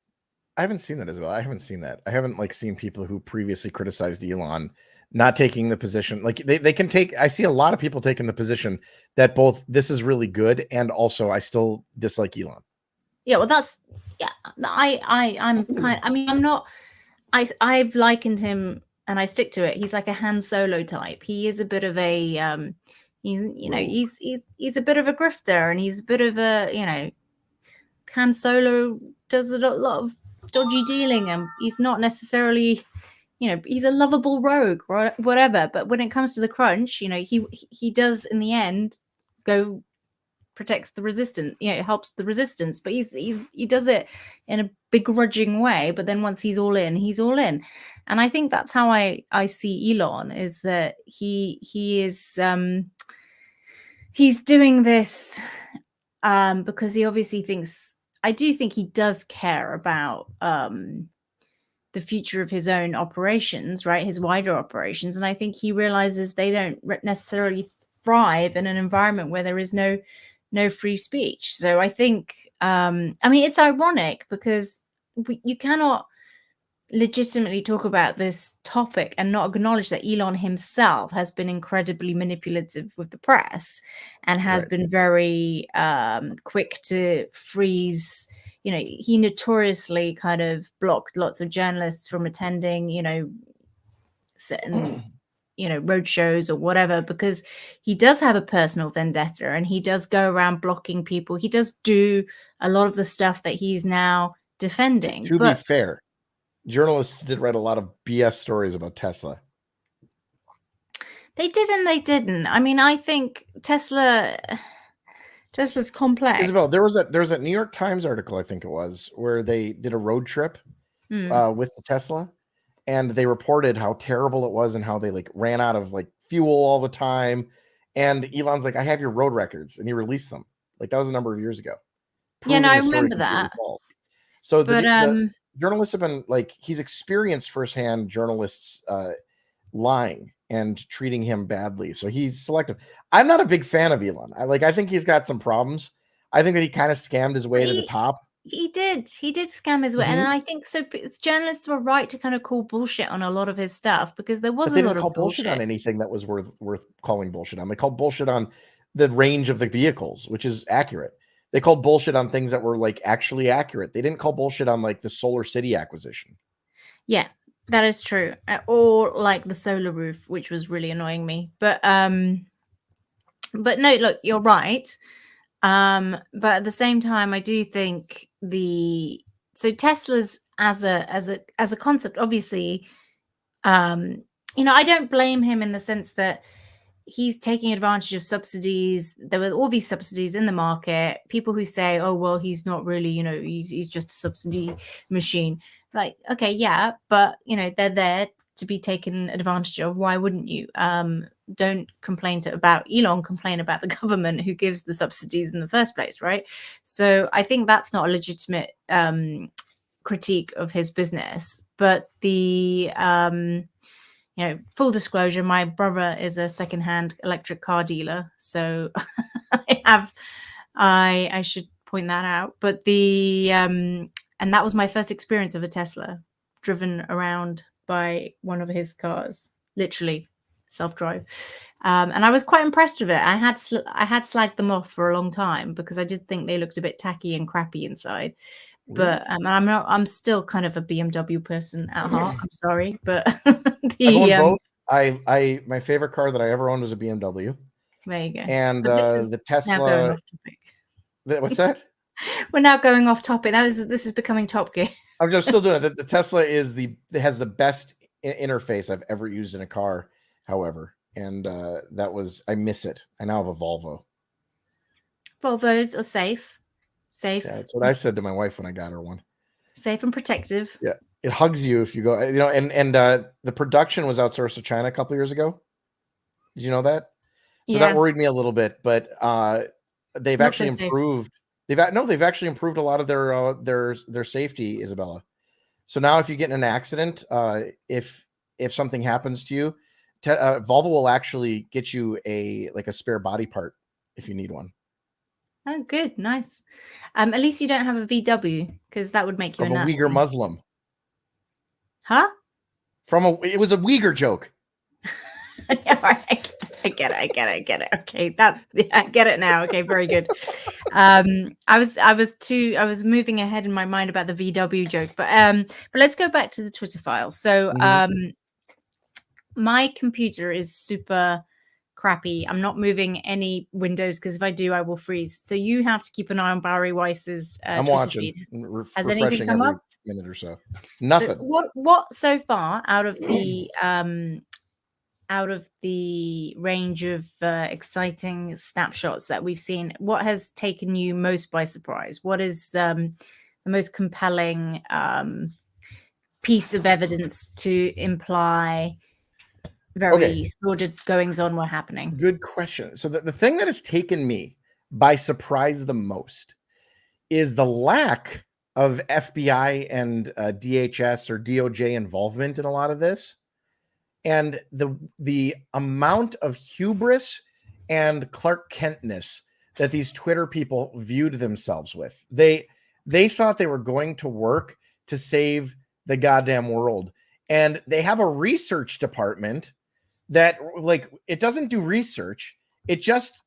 I haven't seen that as well. I haven't seen that. I haven't like seen people who previously criticized Elon not taking the position. Like, they can take, I see a lot of people taking the position that both this is really good and also I still dislike Elon. Yeah, well, that's, yeah, I'm not, I've likened him, and I stick to it. He's like a Han Solo type. He is a bit of a, he's a bit of a grifter, and he's a bit of a, Han Solo does a lot of dodgy dealing, and he's not necessarily, he's a lovable rogue or whatever. But when it comes to the crunch, he does in the end go protects the resistance, it helps the resistance, but he does it in a begrudging way. But then once he's all in, and I think that's how I see Elon, is that he is he's doing this because he obviously thinks, I do think he does care about the future of his own operations, right? His wider operations. And I think he realizes they don't necessarily thrive in an environment where there is no free speech. So I think, it's ironic, because you cannot legitimately talk about this topic and not acknowledge that Elon himself has been incredibly manipulative with the press, and has been very quick to freeze. He notoriously kind of blocked lots of journalists from attending, certain, road shows or whatever, because he does have a personal vendetta, and he does go around blocking people. He does do a lot of the stuff that he's now defending. To be fair, journalists did write a lot of BS stories about Tesla. They did and they didn't. I mean, I think Tesla's complex. Isabel, there was a New York Times article, I think it was, where they did a road trip with the Tesla, and they reported how terrible it was and how they like ran out of like fuel all the time. And Elon's like, I have your road records, and he released them. Like that was a number of years ago. Yeah, no, I remember that. So the journalists have been like, he's experienced firsthand journalists lying and treating him badly. So he's selective. I'm not a big fan of Elon. I think he's got some problems. I think that he kind of scammed his way to the top. He did scam his way. And I think so journalists were right to kind of call bullshit on a lot of his stuff, because there was a lot of bullshit on anything that was worth calling bullshit on. They called bullshit on the range of the vehicles, which is accurate. They called bullshit on things that were like actually accurate. They didn't call bullshit on like the Solar City acquisition. Yeah, that is true. Or like the solar roof, which was really annoying me. But no, look, you're right. But at the same time, I do think Tesla's as a concept, obviously, I don't blame him in the sense that he's taking advantage of subsidies. There were all these subsidies in the market. People who say, oh, well, he's not really, he's just a subsidy machine. Like, okay, yeah, but, they're there to be taken advantage of. Why wouldn't you? Don't complain about Elon, complain about the government who gives the subsidies in the first place, right? So I think that's not a legitimate critique of his business. But full disclosure, my brother is a secondhand electric car dealer, so I should point that out. But and that was my first experience of a Tesla, driven around by one of his cars, literally self-drive, and I was quite impressed with it. I had slagged them off for a long time because I did think they looked a bit tacky and crappy inside. But I'm still kind of a BMW person at heart. I'm sorry, but I've owned both. My favorite car that I ever owned was a BMW. There you go. And the Tesla. What's that? We're now going off topic. This is becoming Top Gear. I'm still doing it. The Tesla has the best interface I've ever used in a car. However, and I miss it. I now have a Volvo. Volvos are safe. Yeah, that's what I said to my wife when I got her one. Safe and protective. Yeah, it hugs you if you go. And the production was outsourced to China a couple years ago. Did you know that? So that worried me a little bit, but they've actually improved. They've actually improved a lot of their safety, Isabella. So now, if you get in an accident, if something happens to you, Volvo will actually get you a spare body part if you need one. Oh, good, nice. At least you don't have a VW, because that would make you a Nazi. Uyghur Muslim. Huh? It was a Uyghur joke. All right, I get it. Okay, I get it now. Okay, very good. I was moving ahead in my mind about the VW joke, but let's go back to the Twitter files. So my computer is super crappy. I'm not moving any windows because if I do, I will freeze. So you have to keep an eye on Barry Weiss's I'm Twitter watching. feed. Has anything come up? Minute or so. Nothing. So what so far out of the range of exciting snapshots that we've seen, what has taken you most by surprise? What is the most compelling piece of evidence to imply very sordid goings on were happening? Good question. So the thing that has taken me by surprise the most is the lack of FBI and DHS or DOJ involvement in a lot of this, and the amount of hubris and Clark Kentness that these Twitter people viewed themselves with. They thought they were going to work to save the goddamn world, and they have a research department that it doesn't do research. It just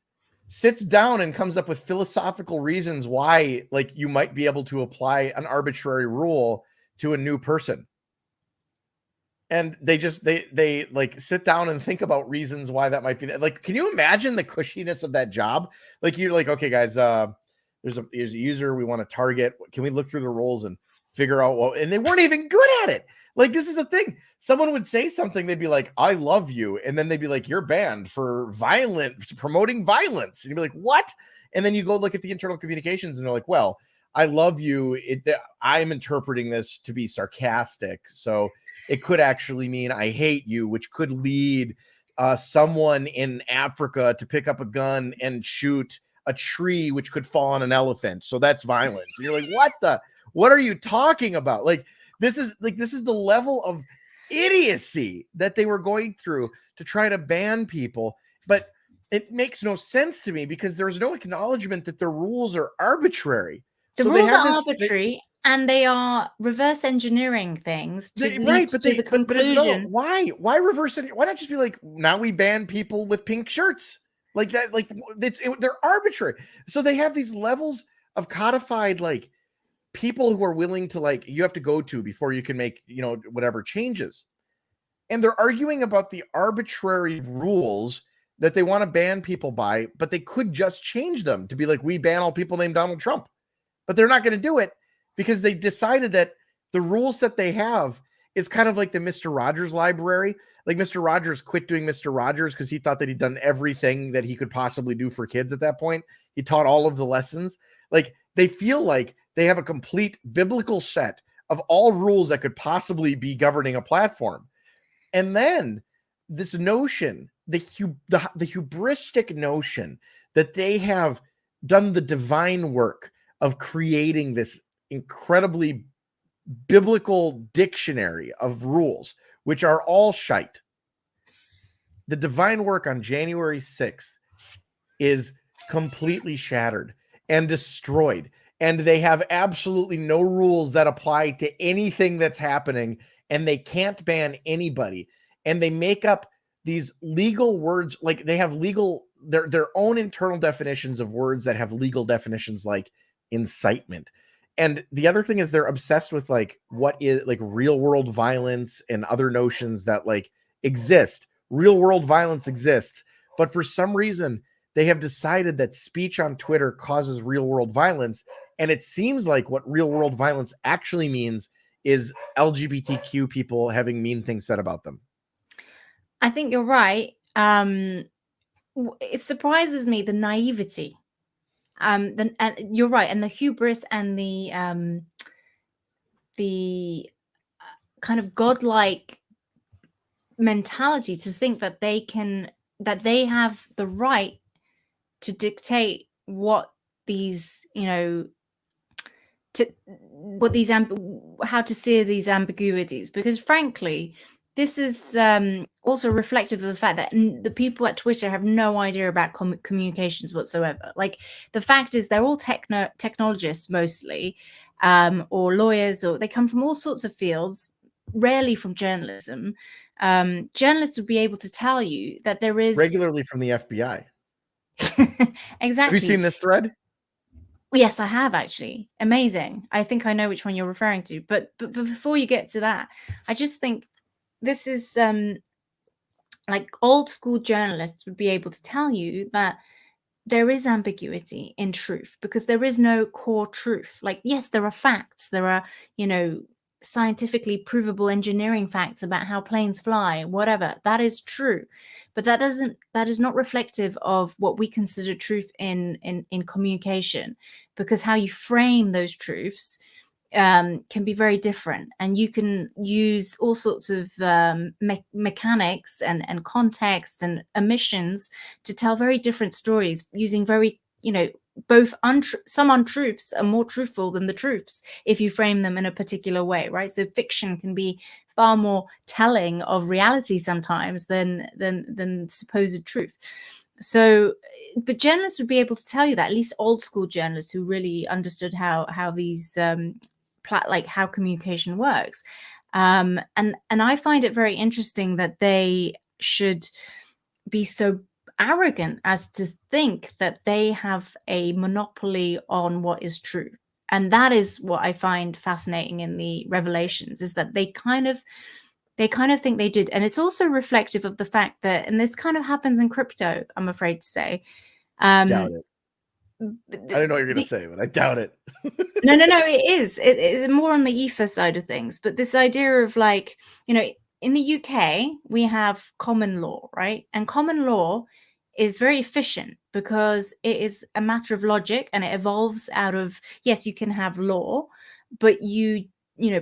sits down and comes up with philosophical reasons why you might be able to apply an arbitrary rule to a new person. And they sit down and think about reasons why that might be that. Can you imagine the cushiness of that job? You're okay, guys, there's a user we want to target. Can we look through the rules and figure out what? And they weren't even good at it. This is the thing. Someone would say something, they'd be like, I love you. And then they'd be like, you're banned for promoting violence. And you'd be like, what? And then you go look at the internal communications and they're like, well, I love you. I'm interpreting this to be sarcastic. So it could actually mean I hate you, which could lead someone in Africa to pick up a gun and shoot a tree which could fall on an elephant, so that's violence. And you're like, what are you talking about? Like, this is the level of idiocy that they were going through to try to ban people. But it makes no sense to me because there's no acknowledgement that the rules are arbitrary. The rules are arbitrary, and they are reverse engineering things to lead to the conclusion. Why reverse engineer? Why not just be like, now we ban people with pink shirts like that? Like, they're arbitrary. So they have these levels of codified, like, people who are willing to, like, you have to go to before you can make, you know, whatever changes. And they're arguing about the arbitrary rules that they want to ban people by, but they could just change them to be like, we ban all people named Donald Trump. But they're not going to do it because they decided that the rules that they have is kind of like the Mr. Rogers library. Like, Mr. Rogers quit doing Mr. Rogers because he thought that he'd done everything that he could possibly do for kids at that point. He taught all of the lessons. Like, they feel like they have a complete biblical set of all rules that could possibly be governing a platform. And then this notion, the hubristic notion that they have done the divine work of creating this incredibly biblical dictionary of rules, which are all shite. The divine work on January 6th is completely shattered and destroyed. And they have absolutely no rules that apply to anything that's happening. And they can't ban anybody. And they make up these legal words, like they have their own internal definitions of words that have legal definitions, like incitement. And the other thing is they're obsessed with, like, what is, like, real world violence and other notions that, like, exist. Real world violence exists, but for some reason they have decided that speech on Twitter causes real world violence. And it seems like what real world violence actually means is LGBTQ people having mean things said about them. I think you're right. It surprises me, the naivety. And you're right, and the hubris and the kind of godlike mentality to think that they have the right to dictate what these, how to steer these ambiguities, because frankly, this is also reflective of the fact that the people at Twitter have no idea about communications whatsoever. Like, the fact is, they're all technologists mostly, or lawyers, or they come from all sorts of fields, rarely from journalism. Journalists would be able to tell you that there is regularly from the FBI. Exactly. Have you seen this thread? Yes, I have, actually. Amazing. I think I know which one you're referring to. But before you get to that, I just think this is like, old school journalists would be able to tell you that there is ambiguity in truth because there is no core truth. Like, yes, there are facts. There are, scientifically provable engineering facts about how planes fly, whatever. That is true. But that is not reflective of what we consider truth in communication, because how you frame those truths can be very different, and you can use all sorts of mechanics and context and omissions to tell very different stories using very, both some untruths are more truthful than the truths if you frame them in a particular way, right? So fiction can be far more telling of reality sometimes than supposed truth. So, but journalists would be able to tell you that, at least old school journalists who really understood how these how communication works. And I find it very interesting that they should be so arrogant as to think that they have a monopoly on what is true. And that is what I find fascinating in the revelations, is that they kind of think they did. And it's also reflective of the fact that, and this kind of happens in crypto, I'm afraid to say. Doubt it. I don't know what you're going to say, but I doubt it. No, it is. It's more on the ether side of things. But this idea of, like, in the UK, we have common law, right? And common law is very efficient because it is a matter of logic, and it evolves out of, yes, you can have law, but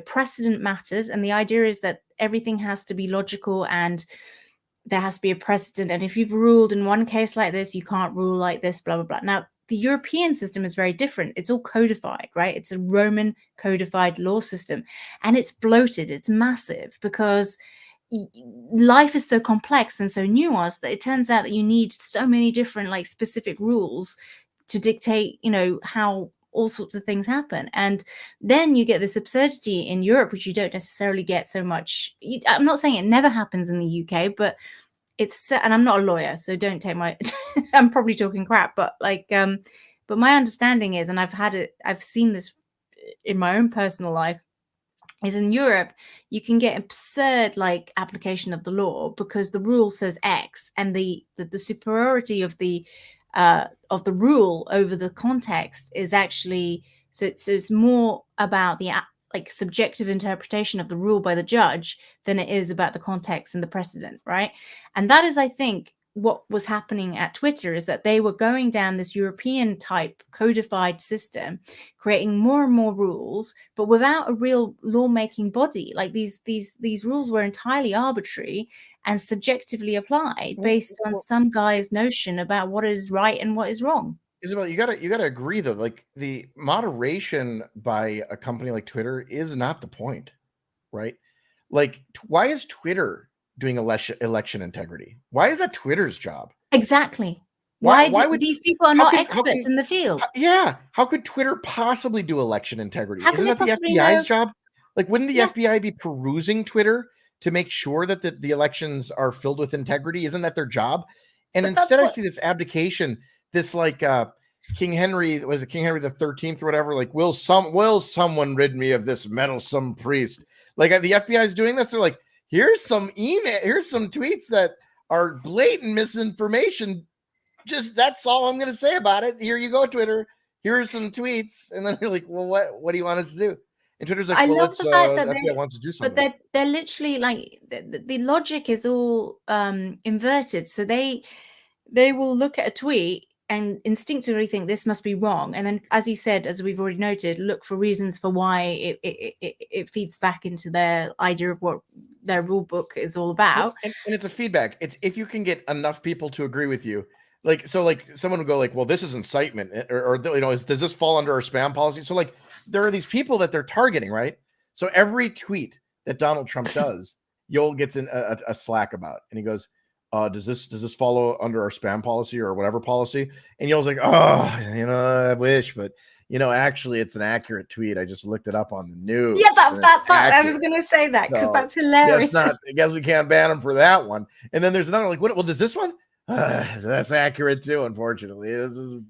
precedent matters. And the idea is that everything has to be logical, and there has to be a precedent. And if you've ruled in one case like this, you can't rule like this, blah, blah, blah. Now, the European system is very different. It's all codified, right? It's a Roman codified law system, and it's bloated. It's massive because life is so complex and so nuanced that it turns out that you need so many different like specific rules to dictate, how all sorts of things happen. And then you get this absurdity in Europe, which you don't necessarily get so much. I'm not saying it never happens in the UK, but it's, and I'm not a lawyer, so don't take my I'm probably talking crap, but but my understanding is, and I've seen this in my own personal life, is in Europe you can get absurd like application of the law because the rule says X, and the superiority of the rule over the context is actually, so it's more about the like subjective interpretation of the rule by the judge than it is about the context and the precedent, right? And that is, I think, what was happening at Twitter, is that they were going down this European type codified system, creating more and more rules, but without a real lawmaking body. Like these rules were entirely arbitrary and subjectively applied based on some guy's notion about what is right and what is wrong. Isabel, you gotta agree though. Like the moderation by a company like Twitter is not the point, right? Like, why is Twitter doing election integrity? Why is that Twitter's job? Exactly. Why would these people are not experts in the field? How could Twitter possibly do election integrity? Isn't that the FBI's job? Like, wouldn't the FBI be perusing Twitter to make sure that the elections are filled with integrity? Isn't that their job? And instead, I see this abdication, this like King Henry, was it King Henry the 13th or whatever? Like, will someone rid me of this meddlesome priest? Like the FBI is doing this. They're like, here's some tweets that are blatant misinformation. Just that's all I'm going to say about it. Here you go, Twitter. Here are some tweets, and then you're like, well, what do you want us to do? And Twitter's like, well, the fact that FBI wants to do something. But they're literally like the logic is all inverted. So they will look at a tweet and instinctively think this must be wrong, and then, as you said, as we've already noted, look for reasons for why it feeds back into their idea of what their rule book is all about. And it's a feedback. It's if you can get enough people to agree with you. Like, so like someone would go like, well, this is incitement, or does this fall under our spam policy? So like there are these people that they're targeting, right? So every tweet that Donald Trump does, Yoel gets in a Slack about, and he goes, does this follow under our spam policy or whatever policy? And Yoel's like, oh, I wish, but actually it's an accurate tweet. I just looked it up on the news. Yeah, that I was going to say that because that's hilarious. I guess we can't ban him for that one. And then there's another like, what? Well, does this one? That's accurate too, unfortunately. And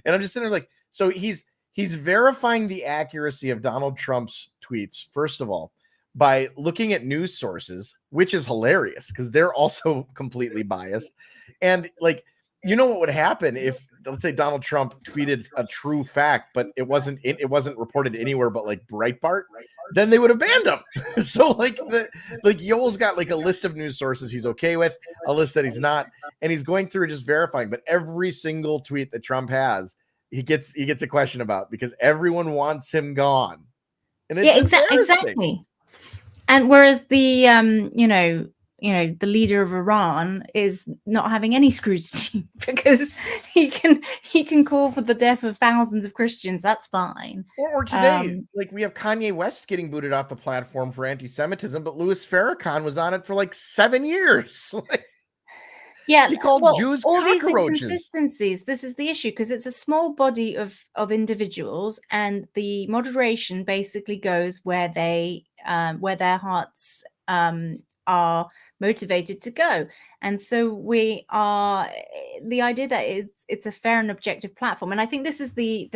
I'm just sitting there like, so he's verifying the accuracy of Donald Trump's tweets, first of all, by looking at news sources, which is hilarious because they're also completely biased. And like, what would happen if, let's say, Donald Trump tweeted a true fact, but it wasn't reported anywhere but like Breitbart? Then they would have banned him. So like Yoel's got like a list of news sources he's okay with, a list that he's not, and he's going through just verifying. But every single tweet that Trump has, he gets a question about because everyone wants him gone. And it's exactly. And whereas the the leader of Iran is not having any scrutiny because he can call for the death of thousands of Christians. That's fine. Or today, like we have Kanye West getting booted off the platform for anti-Semitism, but Louis Farrakhan was on it for like 7 years. Yeah, he called Jews all cockroaches. These inconsistencies. This is the issue because it's a small body of individuals, and the moderation basically goes where their hearts are motivated to go. And so we are the idea that it's a fair and objective platform. And I think this is the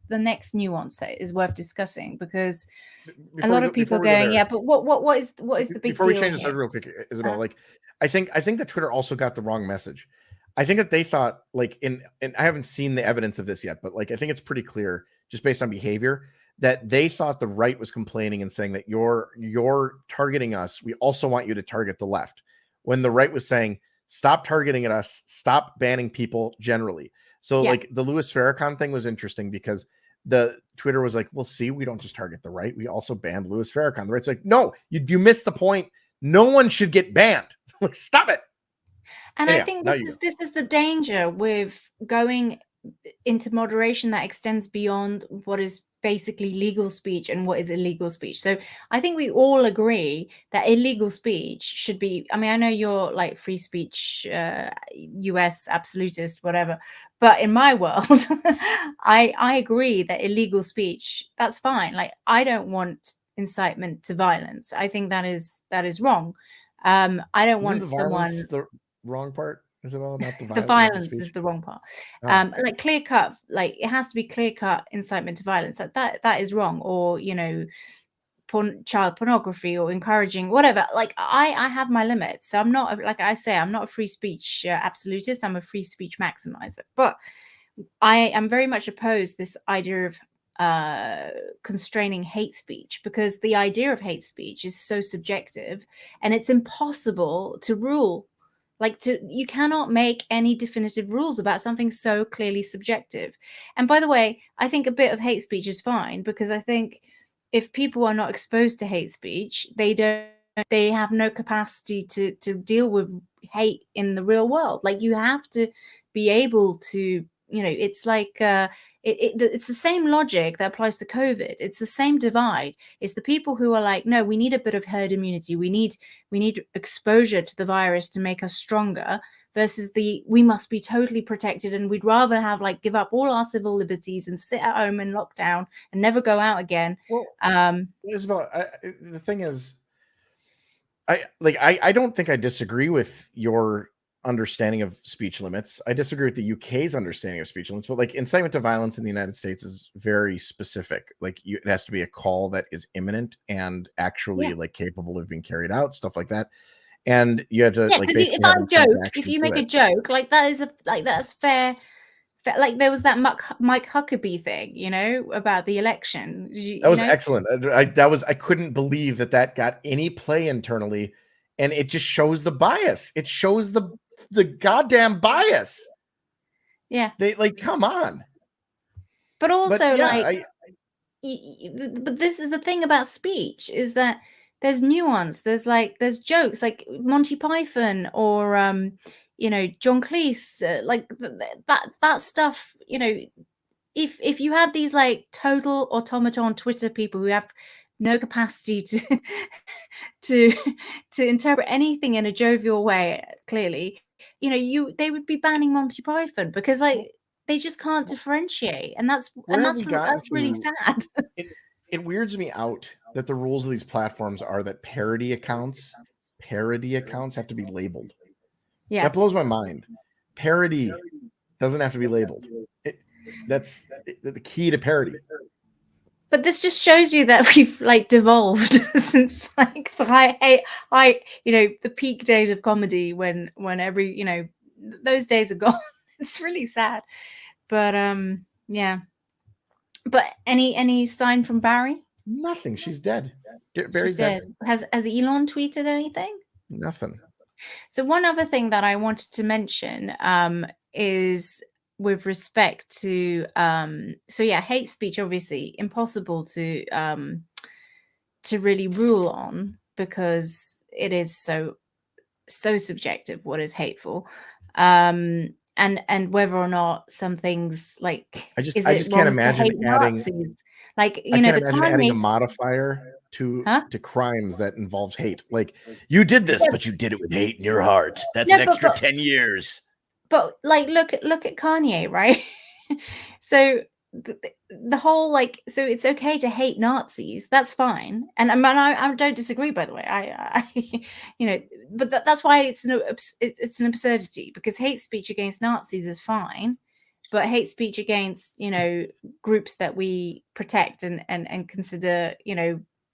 next nuance that is worth discussing because a lot of people are going, yeah, but what is the big before deal? We change this real quick, Isabel, like I think that Twitter also got the wrong message. I think that they thought like and I haven't seen the evidence of this yet, but like I think it's pretty clear just based on behavior that they thought the right was complaining and saying that you're targeting us. We also want you to target the left. When the right was saying, stop targeting at us, stop banning people generally. So like the Louis Farrakhan thing was interesting because the Twitter was like, well, see, we don't just target the right. We also banned Louis Farrakhan. The right's like, no, you missed the point. No one should get banned. Like, stop it. And I think this is the danger with going into moderation that extends beyond what is basically legal speech and what is illegal speech. So I think we all agree that illegal speech should be, I mean, I know you're like free speech, US absolutist, whatever, but in my world, I agree that illegal speech, that's fine. Like, I don't want incitement to violence. I think that is wrong. I don't want someone. The wrong part, Isabella, not the the violence. violence is the wrong part. Like clear cut, like it has to be clear cut incitement to violence. That is wrong. Or child pornography or encouraging whatever. Like I have my limits. So I'm not, like I say, I'm not a free speech absolutist. I'm a free speech maximizer. But I am very much opposed this idea of constraining hate speech, because the idea of hate speech is so subjective and it's impossible to rule. You cannot make any definitive rules about something so clearly subjective. And by the way, I think a bit of hate speech is fine, because I think if people are not exposed to hate speech, they have no capacity to deal with hate in the real world. Like, you have to be able to, it's like it's the same logic that applies to COVID. It's the same divide. It's the people who are like, no, we need a bit of herd immunity. We need exposure to the virus to make us stronger, versus we must be totally protected, and we'd rather have give up all our civil liberties and sit at home in lockdown and never go out again. Well, Isabel, the thing is, I don't think I disagree with your understanding of speech limits. I disagree with the UK's understanding of speech limits, but incitement to violence in the United States is very specific. It has to be a call that is imminent and actually capable of being carried out, stuff like that. And you have to if you make a joke, that's fair. Like, there was that Mike Huckabee thing, about the election. That was excellent. I couldn't believe that got any play internally, and it just shows the bias. It shows the goddamn bias. Yeah, they come on. But also, but this is the thing about speech, is that there's nuance. There's jokes, like Monty Python or John Cleese, that stuff. If you had these total automaton Twitter people who have no capacity to interpret anything in a jovial way, clearly, they would be banning Monty Python, because they just can't differentiate, and that's really sad. It weirds me out that the rules of these platforms are that parody accounts have to be labeled. Yeah, that blows my mind. Parody doesn't have to be labeled. That's the key to parody. But this just shows you that we've devolved since the peak days of comedy, when every those days are gone. It's really sad. But yeah. But any sign from Barry? Nothing. She's dead. Barry's dead. Has Elon tweeted anything? Nothing. So one other thing that I wanted to mention is with respect to hate speech, obviously impossible to really rule on, because it is so subjective what is hateful, and whether or not some things I just can't imagine adding Nazis? Adding a modifier to crimes that involves hate. You did this, but you did it with hate in your heart. That's an extra 10 years. But look at Kanye, right? So the whole so it's okay to hate Nazis. That's fine, and I don't disagree. By the way, I but that's why it's an absurdity, because hate speech against Nazis is fine, but hate speech against groups that we protect and consider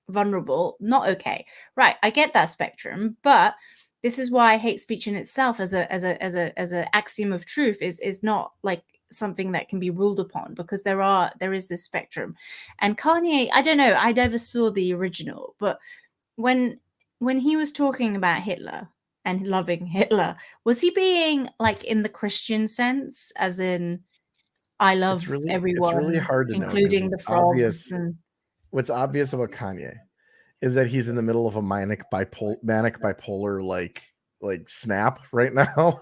vulnerable, not okay. Right, I get that spectrum, but this is why hate speech in itself as a axiom of truth is not something that can be ruled upon, because there is this spectrum. And Kanye, I don't know, I never saw the original, but when he was talking about Hitler and loving Hitler, was he being in the Christian sense, as in I love everyone? It's really hard to including the frogs. What's obvious about Kanye is that he's in the middle of a manic bipolar snap right now.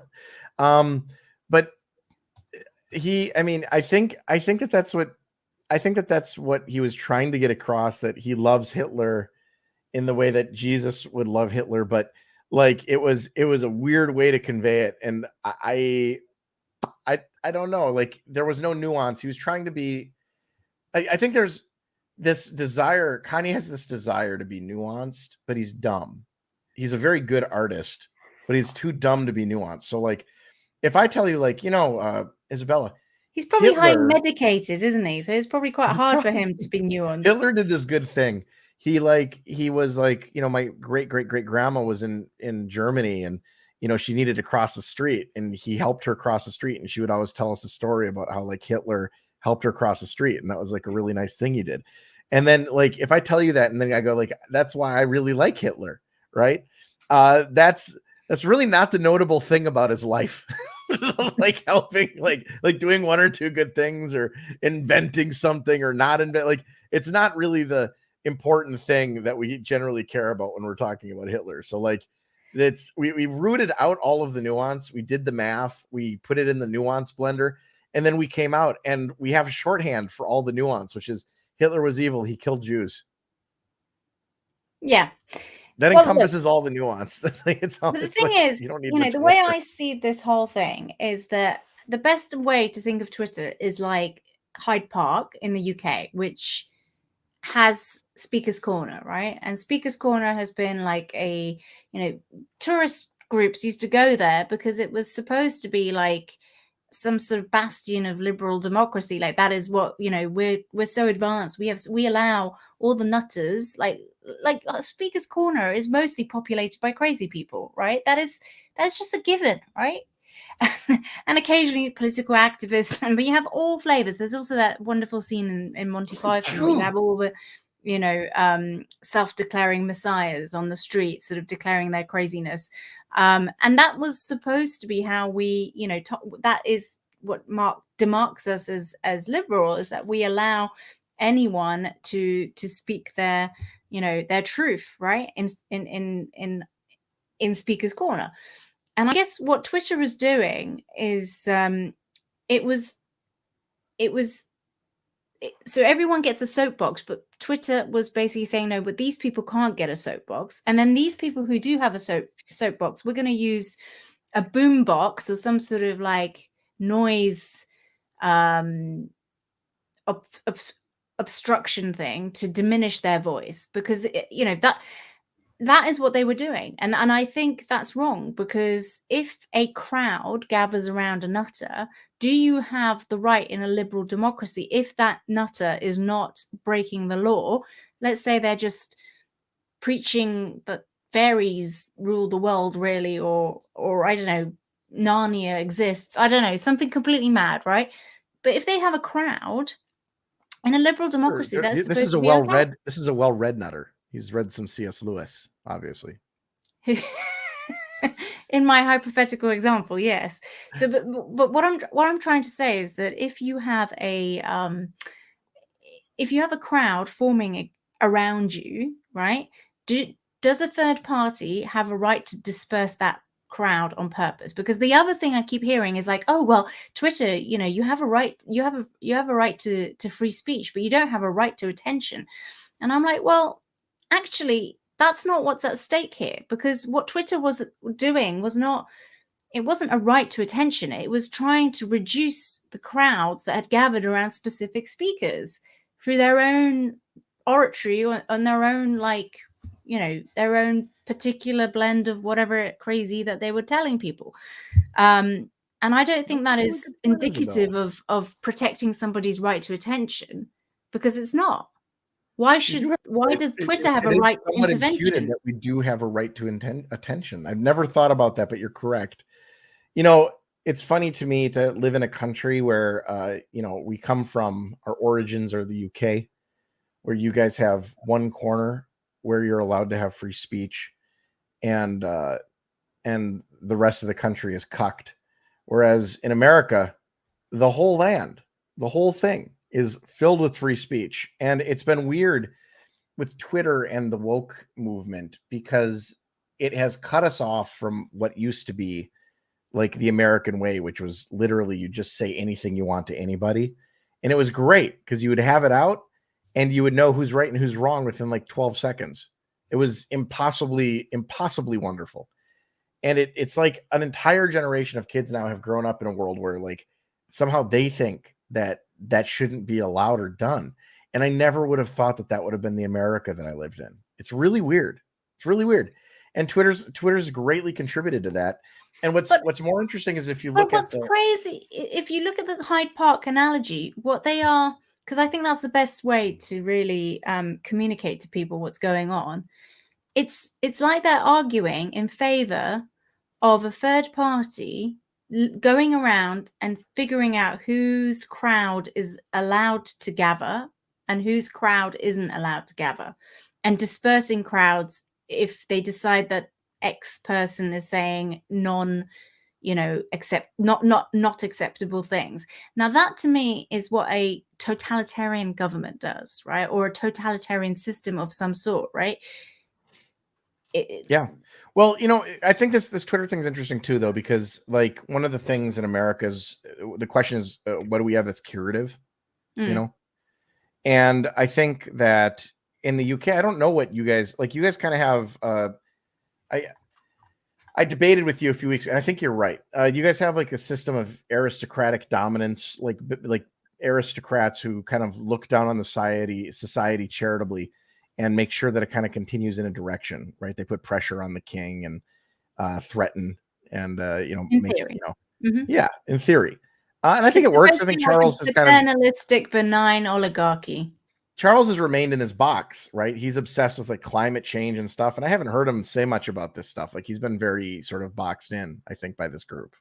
But I mean, I think that's what he was trying to get across, that he loves Hitler in the way that Jesus would love Hitler, but like it was a weird way to convey it. And I don't know, like there was no nuance. He was trying to be, I think there's this desire, Kanye has this desire to be nuanced, but he's dumb. He's a very good artist, but he's too dumb to be nuanced. So like, if I tell you, like, Isabella, he's probably Hitler, high medicated, isn't he? So it's probably quite hard for him to be nuanced. Hitler did this good thing. He was like, my great grandma was in Germany, and she needed to cross the street, and he helped her cross the street, and she would always tell us a story about how like Hitler helped her cross the street, and that was like a really nice thing he did. And then like if I tell you that, and then I go like, that's why I really like Hitler, right? That's really not the notable thing about his life. Like helping, like doing one or two good things, or inventing something, or not invent, like it's not really the important thing that we generally care about when we're talking about Hitler. So like we rooted out all of the nuance. We did the math, we put it in the nuance blender, and then we came out and we have shorthand for all the nuance, which is Hitler was evil, he killed Jews. Yeah. That encompasses all the nuance. It's the thing like, is, you don't need the way I see this whole thing is that the best way to think of Twitter is like Hyde Park in the UK, which has Speaker's Corner, right? And Speaker's Corner has been like a, tourist groups used to go there because it was supposed to be like some sort of bastion of liberal democracy. Like that is what, we're so advanced. We allow all the nutters, like Speaker's Corner is mostly populated by crazy people, right? That's just a given, right? And occasionally political activists, but you have all flavors. There's also that wonderful scene in Monty Python where you have all the self-declaring messiahs on the street sort of declaring their craziness, and that was supposed to be how we that is what demarks us as liberal, is that we allow anyone to speak their their truth, right, in Speaker's Corner. And I guess what Twitter is doing is so everyone gets a soapbox, but Twitter was basically saying, no, but these people can't get a soapbox. And then these people who do have a soapbox, we're going to use a boom box or some sort of like noise obstruction thing to diminish their voice, because that is what they were doing. And I think that's wrong, because if a crowd gathers around a nutter, do you have the right in a liberal democracy, if that nutter is not breaking the law? Let's say they're just preaching that fairies rule the world, really, or I don't know, Narnia exists. I don't know, something completely mad, right? But if they have a crowd in a liberal democracy, that's supposed to be okay. This is a well-read nutter. He's read some C.S. Lewis, obviously. In my hypothetical example, yes. So, but what I'm trying to say is that if you have a crowd forming around you, right? Does a third party have a right to disperse that crowd on purpose? Because the other thing I keep hearing is like, oh well, Twitter, you have a right, you have a right to free speech, but you don't have a right to attention. And I'm like, well, actually, that's not what's at stake here, because what Twitter was doing it wasn't a right to attention. It was trying to reduce the crowds that had gathered around specific speakers through their own oratory and their own, like, their own particular blend of whatever crazy that they were telling people. And I don't think that is indicative of protecting somebody's right to attention, because it's not. Why does Twitter have a right to intervention? That we do have a right to attention. I've never thought about that, but you're correct. It's funny to me to live in a country where, we come from, our origins are the UK, where you guys have one corner where you're allowed to have free speech, and the rest of the country is cucked. Whereas in America, the whole land, the whole thing is filled with free speech. And it's been weird with Twitter and the woke movement, because it has cut us off from what used to be like the American way, which was literally you just say anything you want to anybody. And it was great because you would have it out and you would know who's right and who's wrong within like 12 seconds. It was impossibly wonderful. And it's like an entire generation of kids now have grown up in a world where like somehow they think that that shouldn't be allowed or done. And I never would have thought that that would have been the America that I lived in. It's really weird. It's really weird. And Twitter's greatly contributed to that. And what's more interesting is if you look at crazy, if you look at the Hyde Park analogy, what they are, because I think that's the best way to really communicate to people what's going on. It's like they're arguing in favor of a third party going around and figuring out whose crowd is allowed to gather and whose crowd isn't allowed to gather, and dispersing crowds if they decide that X person is saying not acceptable things. Now that to me is what a totalitarian government does, right? Or a totalitarian system of some sort, right? Yeah. Well, I think this Twitter thing is interesting too, though, because like one of the things in America is the question is, what do we have that's curative? And I think that in the UK, I don't know what you guys like. You guys kind of have. I debated with you a few weeks, and I think you're right. You guys have like a system of aristocratic dominance, like aristocrats who kind of look down on the society charitably and make sure that it kind of continues in a direction, right? They put pressure on the king and threaten and in theory. Yeah, in theory. And I think it works. I think Charles is kind of paternalistic, benign oligarchy. Charles has remained in his box, right? He's obsessed with like climate change and stuff. And I haven't heard him say much about this stuff. Like he's been very sort of boxed in, I think, by this group.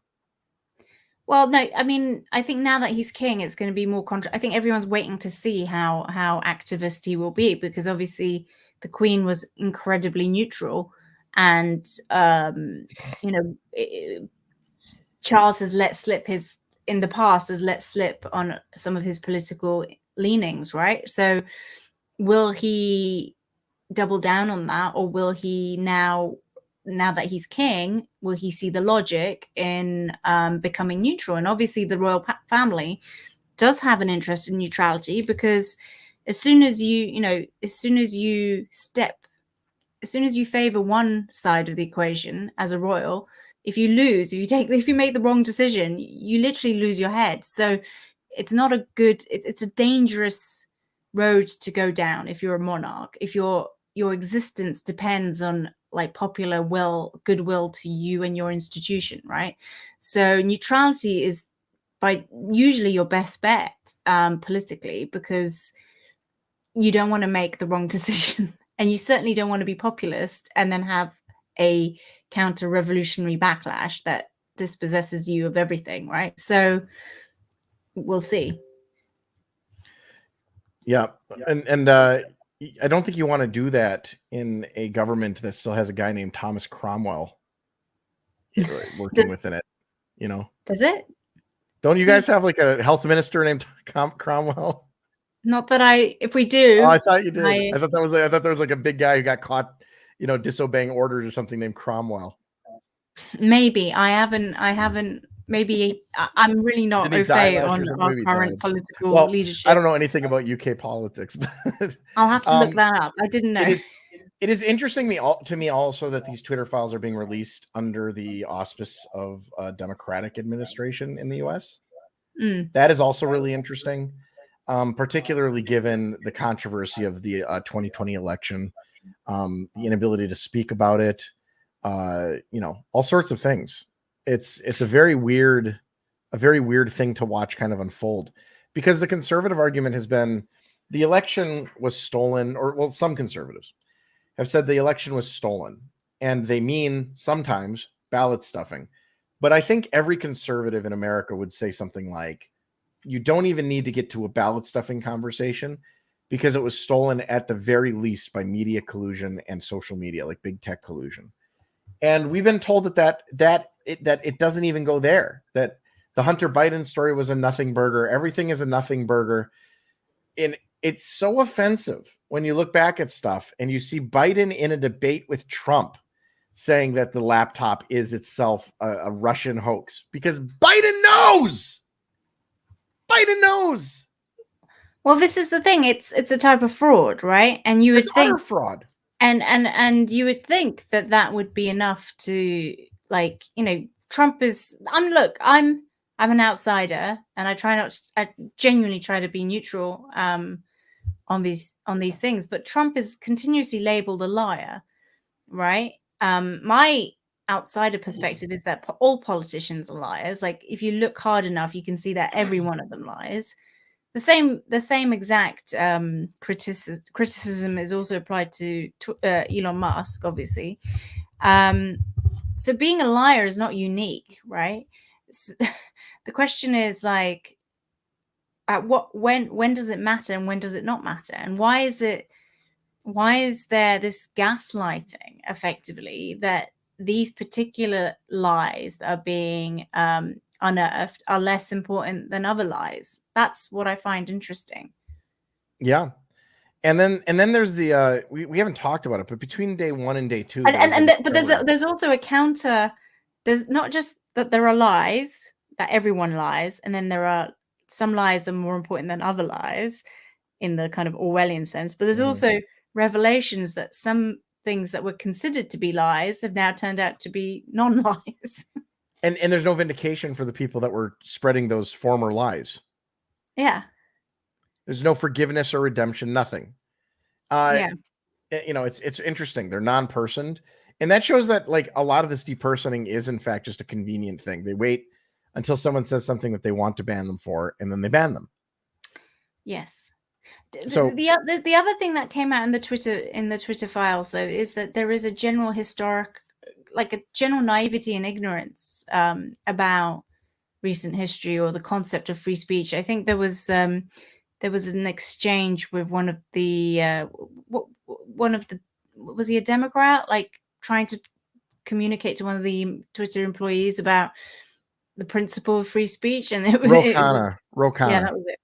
Well, no, I mean, I think now that he's king, it's going to be more I think everyone's waiting to see how activist he will be, because obviously the Queen was incredibly neutral, and Charles has let slip in the past has let slip on some of his political leanings, right? So will he double down on that, or will he now that he's king, will he see the logic in becoming neutral? And obviously the royal family does have an interest in neutrality, because as soon as you favor one side of the equation as a royal, if you make the wrong decision, you literally lose your head. So it's not a good, it's a dangerous road to go down if you're a monarch, if your existence depends on like popular goodwill to you and your institution, right? So neutrality is usually your best bet politically, because you don't want to make the wrong decision, and you certainly don't want to be populist and then have a counter-revolutionary backlash that dispossesses you of everything, right? So we'll see. Yeah, and I don't think you want to do that in a government that still has a guy named Thomas Cromwell working within it. Does it? Don't you guys have like a health minister named Cromwell? Not that if we do. Oh, I thought you did. I thought there was like a big guy who got caught, disobeying orders or something named Cromwell. Maybe I haven't. Maybe I'm really not au fait on our current political leadership. I don't know anything about UK politics, but I'll have to look that up. I didn't know. It is interesting to me also that these Twitter files are being released under the auspice of a Democratic administration in the US. That is also really interesting, particularly given the controversy of the 2020 election, the inability to speak about it, all sorts of things. It's a very weird thing to watch kind of unfold, because the conservative argument has been the election was stolen, or some conservatives have said the election was stolen, and they mean sometimes ballot stuffing. But I think every conservative in America would say something like, you don't even need to get to a ballot stuffing conversation, because it was stolen at the very least by media collusion and social media, like big tech collusion. And we've been told that it doesn't even go there, that the Hunter Biden story was a nothing burger. Everything is a nothing burger. And it's so offensive when you look back at stuff and you see Biden in a debate with Trump saying that the laptop is itself a Russian hoax, because Biden knows. Biden knows. Well, this is the thing. It's a type of fraud, right? And you would think utter fraud. And you would think that would be enough to, like, Trump is. I'm an outsider, and I genuinely try to be neutral on these things. But Trump is continuously labeled a liar, right? My outsider perspective is that all politicians are liars. Like, if you look hard enough, you can see that every one of them lies. The same exact criticism is also applied to Elon Musk, obviously. So being a liar is not unique, right? So, the question is, like, when does it matter and when does it not matter, and why is there this gaslighting effectively that these particular lies that are being unearthed are less important than other lies? That's what I find interesting. Yeah. And then there's the we haven't talked about it, but between day 1 and day 2, but there's also a counter. There's not just that there are lies, that everyone lies, and then there are some lies that are more important than other lies in the kind of Orwellian sense, but there's also revelations that some things that were considered to be lies have now turned out to be non-lies. And there's no vindication for the people that were spreading those former lies. Yeah. There's no forgiveness or redemption, nothing. Yeah. It's interesting. They're non-personed. And that shows that, like, a lot of this depersoning is in fact just a convenient thing. They wait until someone says something that they want to ban them for, and then they ban them. Yes. So the other thing that came out in the Twitter files, though, is that there is a general general naivety and ignorance about recent history or the concept of free speech. I think there was an exchange with one of the was he a Democrat, like, trying to communicate to one of the Twitter employees about the principle of free speech, and it was Ro Khanna. Yeah, that was it.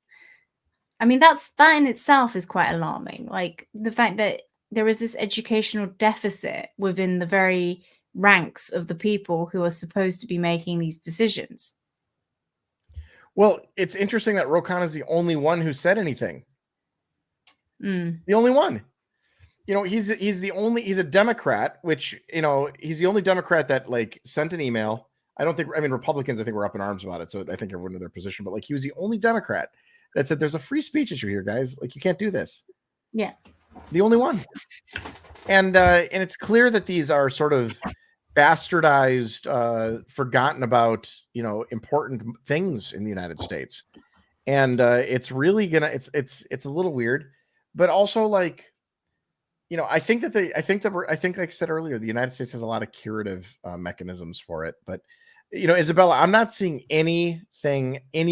I mean, that in itself is quite alarming. Like, the fact that there is this educational deficit within the very ranks of the people who are supposed to be making these decisions. Well, it's interesting that Ro Khanna is the only one who said anything. The only one. He's a Democrat, which, he's the only Democrat that, like, sent an email. Republicans, I think, were up in arms about it, so I think everyone knew their position, but, like, he was the only Democrat that said there's a free speech issue here, guys. Like, you can't do this. Yeah. The only one. And it's clear that these are sort of bastardized, forgotten about, important things in the United States. And it's really it's a little weird, but also, like, I think like I said earlier, the United States has a lot of curative mechanisms for it. But, Isabella, I'm not seeing any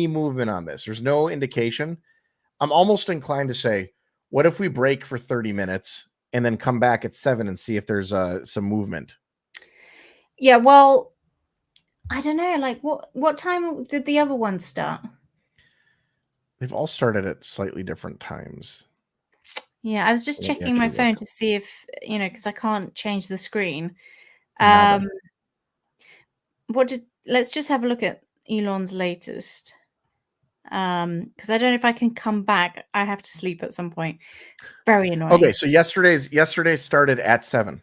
movement on this. There's no indication. I'm almost inclined to say, what if we break for 30 minutes and then come back at 7 and see if there's some movement? Yeah, well, I don't know. Like, what time did the other ones start? They've all started at slightly different times. Yeah, I was just checking my phone to see if, because I can't change the screen. Let's just have a look at Elon's latest. Because I don't know if I can come back. I have to sleep at some point. Very annoying. Okay, so yesterday's started at 7.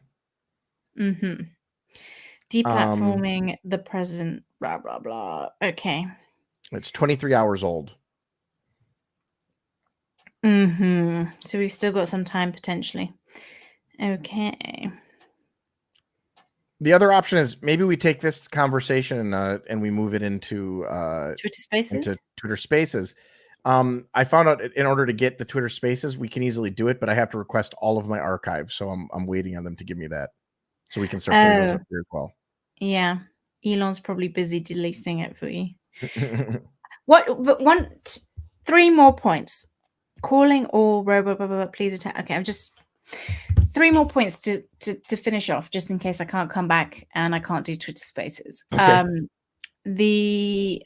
Deplatforming the president, blah, blah, blah. Okay. It's 23 hours old. So we've still got some time, potentially. Okay. The other option is maybe we take this conversation and we move it into Twitter Spaces. I found out in order to get the Twitter Spaces, we can easily do it, but I have to request all of my archives. So I'm waiting on them to give me that, so we can start putting those up here as well. Yeah, Elon's probably busy deleting it for you. 3 more points. Calling all robot, please attack. Okay, I'm just 3 more points to finish off, just in case I can't come back and I can't do Twitter Spaces. Okay. The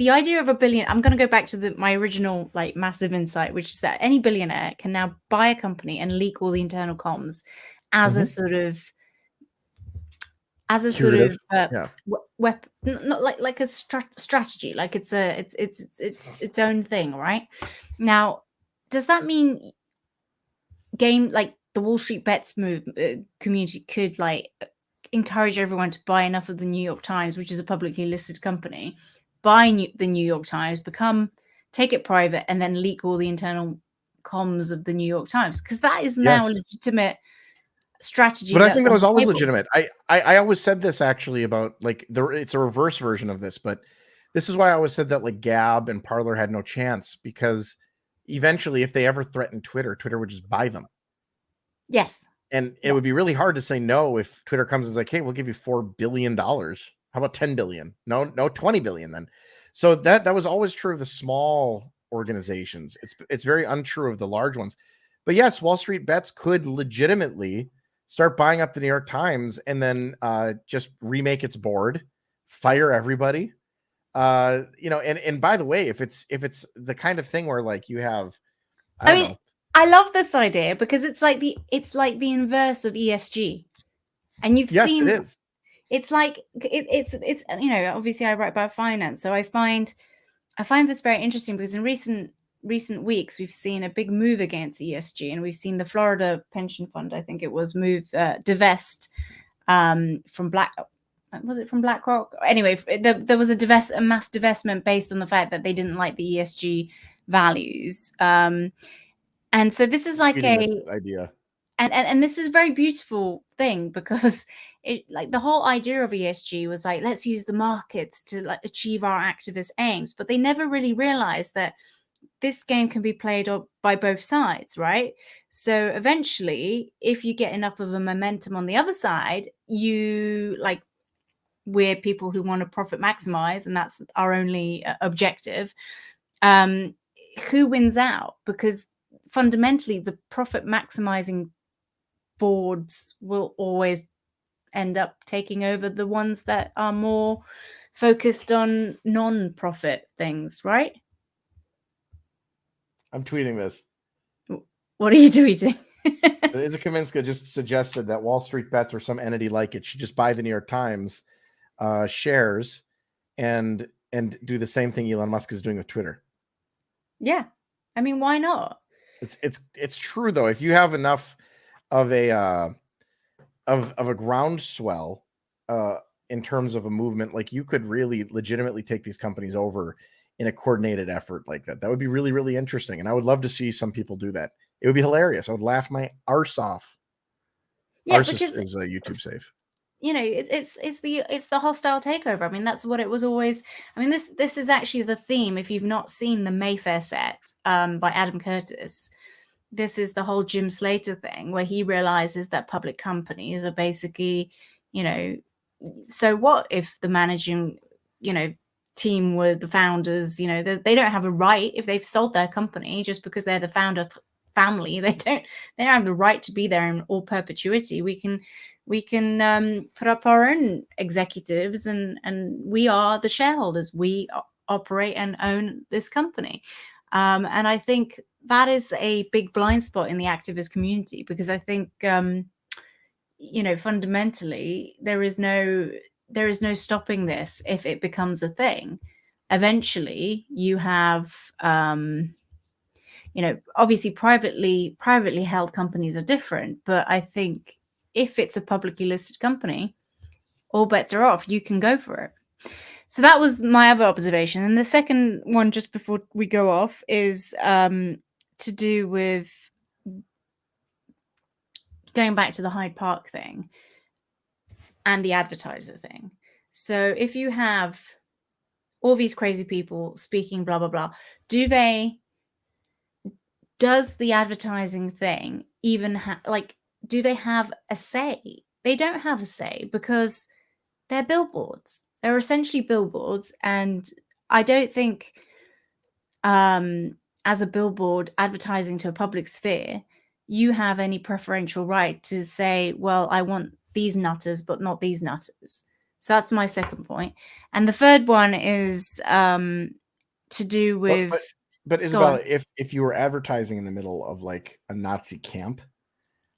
idea of a billion. I'm going to go back to my original, like, massive insight, which is that any billionaire can now buy a company and leak all the internal comms as a sort of not like a strategy, like it's its own thing, right? Now, does that mean like the Wall Street Bets community could like encourage everyone to buy enough of the New York Times, which is a publicly listed company, buy the New York Times, take it private, and then leak all the internal comms of the New York Times? Because that is now a legitimate strategy. But I think that was always legitimate. I always said this actually about like it's a reverse version of this, but this is why I always said that like Gab and Parler had no chance, because eventually if they ever threatened Twitter would just buy them. Yes. And it would be really hard to say no if Twitter comes and is like, hey, we'll give you $4 billion. How about 10 billion? No, 20 billion then. So that was always true of the small organizations. It's very untrue of the large ones. But yes, Wall Street Bets could legitimately start buying up the New York Times and then just remake its board, fire everybody. And by the way, if it's the kind of thing where like you have, I don't know. I love this idea because it's like the inverse of ESG, and you've seen. Yes, it is. It's like it's obviously I write about finance, so I find this very interesting because in recent weeks we've seen a big move against ESG, and we've seen the Florida pension fund, I think it was, divest from BlackRock? Anyway, there was a mass divestment based on the fact that they didn't like the ESG values. And so this is like this idea. And this is a very beautiful thing because it, like, the whole idea of ESG was like, let's use the markets to like achieve our activist aims, but they never really realized that this game can be played by both sides, right? So eventually, if you get enough of a momentum on the other side, we're people who want to profit maximize, and that's our only objective. Who wins out? Because fundamentally, the profit maximizing boards will always end up taking over the ones that are more focused on non-profit things, right? I'm tweeting this. What are you tweeting? Isa Kaminska just suggested that Wall Street Bets or some entity like it should just buy the New York Times shares and do the same thing Elon Musk is doing with Twitter. Yeah, I mean, why not? It's true though. If you have enough of a groundswell in terms of a movement, like you could really legitimately take these companies over in a coordinated effort like that. That would be really, really interesting, and I would love to see some people do that. It would be hilarious. I would laugh my arse off. Yeah, arse because is YouTube safe. You know, it's the hostile takeover. I mean, that's what it was always. I mean, this is actually the theme. If you've not seen the Mayfair set by Adam Curtis, this is the whole Jim Slater thing where he realizes that public companies are basically, so what if the managing, team were the founders? They don't have a right if they've sold their company just because they're the founder family. They don't have the right to be there in all perpetuity. We can put up our own executives and we are the shareholders. We operate and own this company. And I think that is a big blind spot in the activist community, because I think, fundamentally there is no stopping this if it becomes a thing. Eventually you have, obviously privately held companies are different, but I think if it's a publicly listed company, all bets are off. You can go for it. So that was my other observation. And the second one, just before we go off, is to do with going back to the Hyde Park thing and the advertiser thing. So if you have all these crazy people speaking blah, blah, blah, does the advertising thing even do they have a say? They don't have a say because they're billboards. They're essentially billboards. And I don't think as a billboard advertising to a public sphere, you have any preferential right to say, well, I want these nutters, but not these nutters. So that's my second point. And the third one is to do with... But Isabella, if you were advertising in the middle of like a Nazi camp,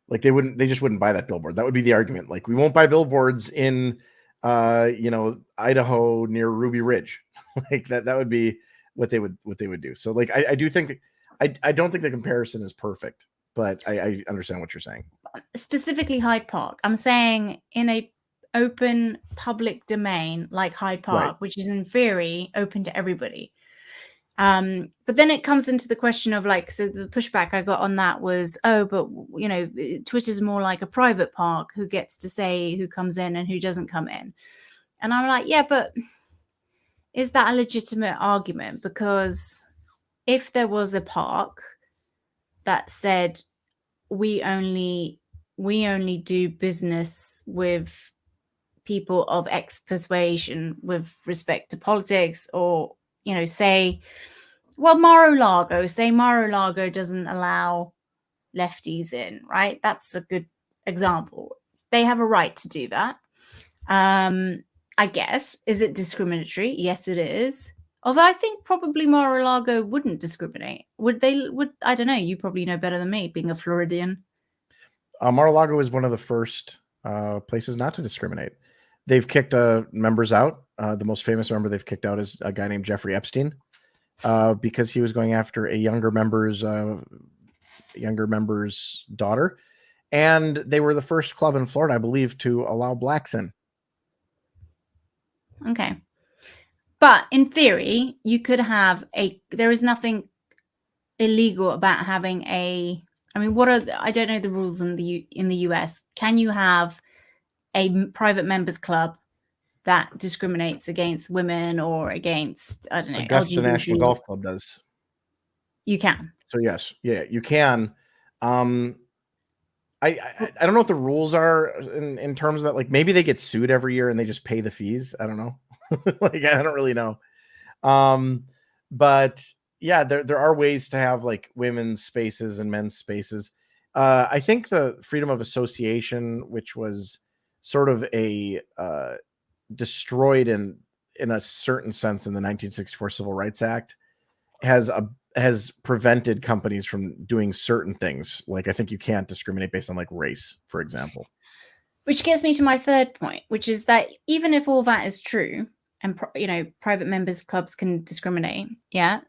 Like they just wouldn't buy that billboard. That would be the argument. Like, we won't buy billboards in, Idaho near Ruby Ridge. Like that would be what they would do. So like, I do think, I don't think the comparison is perfect, but I understand what you're saying. Specifically Hyde Park. I'm saying in a open public domain like Hyde Park, right, which is in theory open to everybody. But then it comes into the question of like, so the pushback I got on that was, oh, but Twitter's more like a private park. Who gets to say who comes in and who doesn't come in? And I'm like, yeah, but is that a legitimate argument? Because if there was a park that said we only do business with people of X persuasion with respect to politics, or say Mar-a-Lago doesn't allow lefties in, right? That's a good example. They have a right to do that. I guess. Is it discriminatory? Yes, it is. Although I think probably Mar-a-Lago wouldn't discriminate. Would they? I don't know. You probably know better than me, being a Floridian. Mar-a-Lago is one of the first places not to discriminate. They've kicked members out. The most famous member they've kicked out is a guy named Jeffrey Epstein, because he was going after a younger member's daughter, and they were the first club in Florida, I believe, to allow blacks in. Okay, but in theory, you could have there is nothing illegal about having I mean, I don't know the rules in the US. Can you have a private members club that discriminates against women or against, I don't know, Augusta LGBT? National Golf Club does. You can. So yes, yeah, you can. I don't know what the rules are in terms of that. Like, maybe they get sued every year and they just pay the fees. I don't know. Like, I don't really know. But yeah, there are ways to have like women's spaces and men's spaces. I think the freedom of association, which was sort of destroyed in a certain sense in the 1964 Civil Rights Act, has prevented companies from doing certain things. Like, I think you can't discriminate based on like race, for example. Which gets me to my third point, which is that even if all that is true, and private members clubs can discriminate, yeah,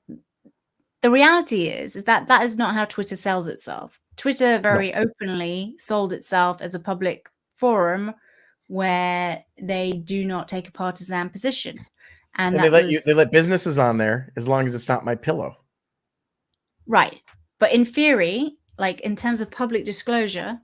the reality is that is not how Twitter sells itself. Twitter very openly sold itself as a public forum where they do not take a partisan position, and they let businesses on there as long as it's not my pillow. Right. But in theory, like in terms of public disclosure,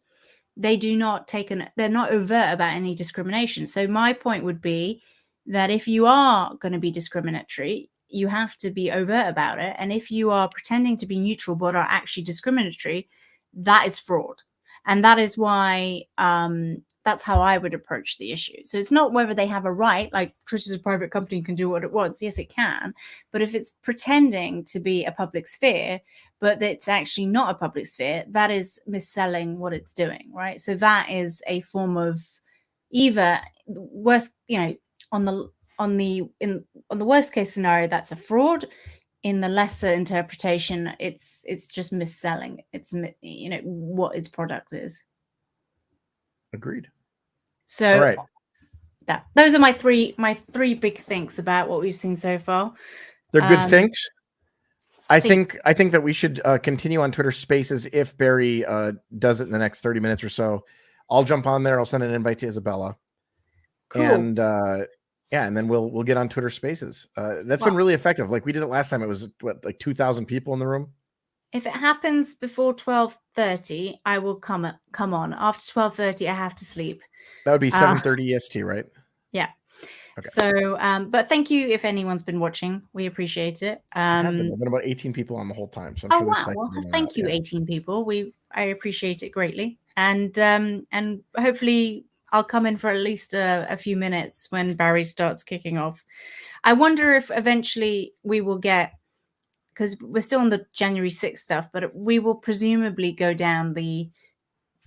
they do not they're not overt about any discrimination. So my point would be that if you are going to be discriminatory, you have to be overt about it. And if you are pretending to be neutral but are actually discriminatory, that is fraud. And that is why that's how I would approach the issue. So it's not whether they have a right, like Twitter's a private company, can do what it wants. Yes, it can. But if it's pretending to be a public sphere, but it's actually not a public sphere, that is misselling what it's doing, right? So that is a form of either worst, on the worst case scenario, that's a fraud. In the lesser interpretation, it's just misselling. It's what its product is. Agreed. So, all right. Those are my three big things about what we've seen so far. They're good things. I think that we should continue on Twitter Spaces if Barry does it in the next 30 minutes or so. I'll jump on there. I'll send an invite to Isabella. Cool. And yeah, and then we'll get on Twitter Spaces. That's been really effective. Like, we did it last time. It was like 2,000 people in the room. If it happens before 12:30, I will come on. After 12:30, I have to sleep. That would be 7:30 EST, right? Yeah. Okay. So, but thank you if anyone's been watching. We appreciate it. There've been about 18 people on the whole time. So I'm sure wow. Well, thank you, 18 people. I appreciate it greatly. And hopefully I'll come in for at least a few minutes when Barry starts kicking off. I wonder if eventually we will get, because we're still on the January 6th stuff, but we will presumably go down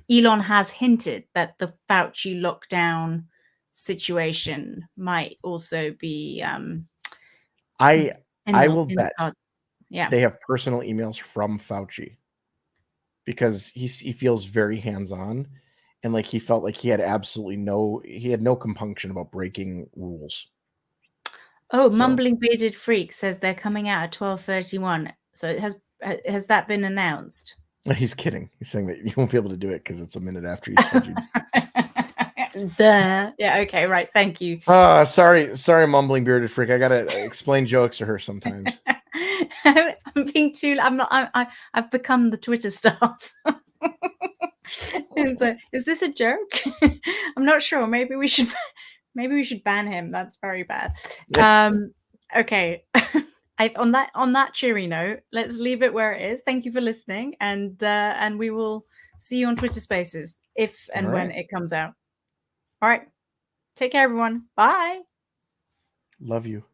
Elon has hinted that the Fauci lockdown situation might also be I will bet yeah, they have personal emails from Fauci. because he feels very hands-on, and like he felt like he had no compunction about breaking rules. Oh, so, Mumbling Bearded Freak says they're coming out at 12:31. So has that been announced? He's kidding. He's saying that you won't be able to do it because it's a minute after he said you. Yeah. Okay. Right. Thank you. Sorry, Mumbling Bearded Freak. I gotta explain jokes to her sometimes. I'm being too. I'm not. I've become the Twitter staff. Is this a joke? I'm not sure. Maybe we should ban him. That's very bad. Okay. On that cheery note, let's leave it where it is. Thank you for listening, and we will see you on Twitter Spaces if and when it comes out. All right. Take care, everyone. Bye. Love you.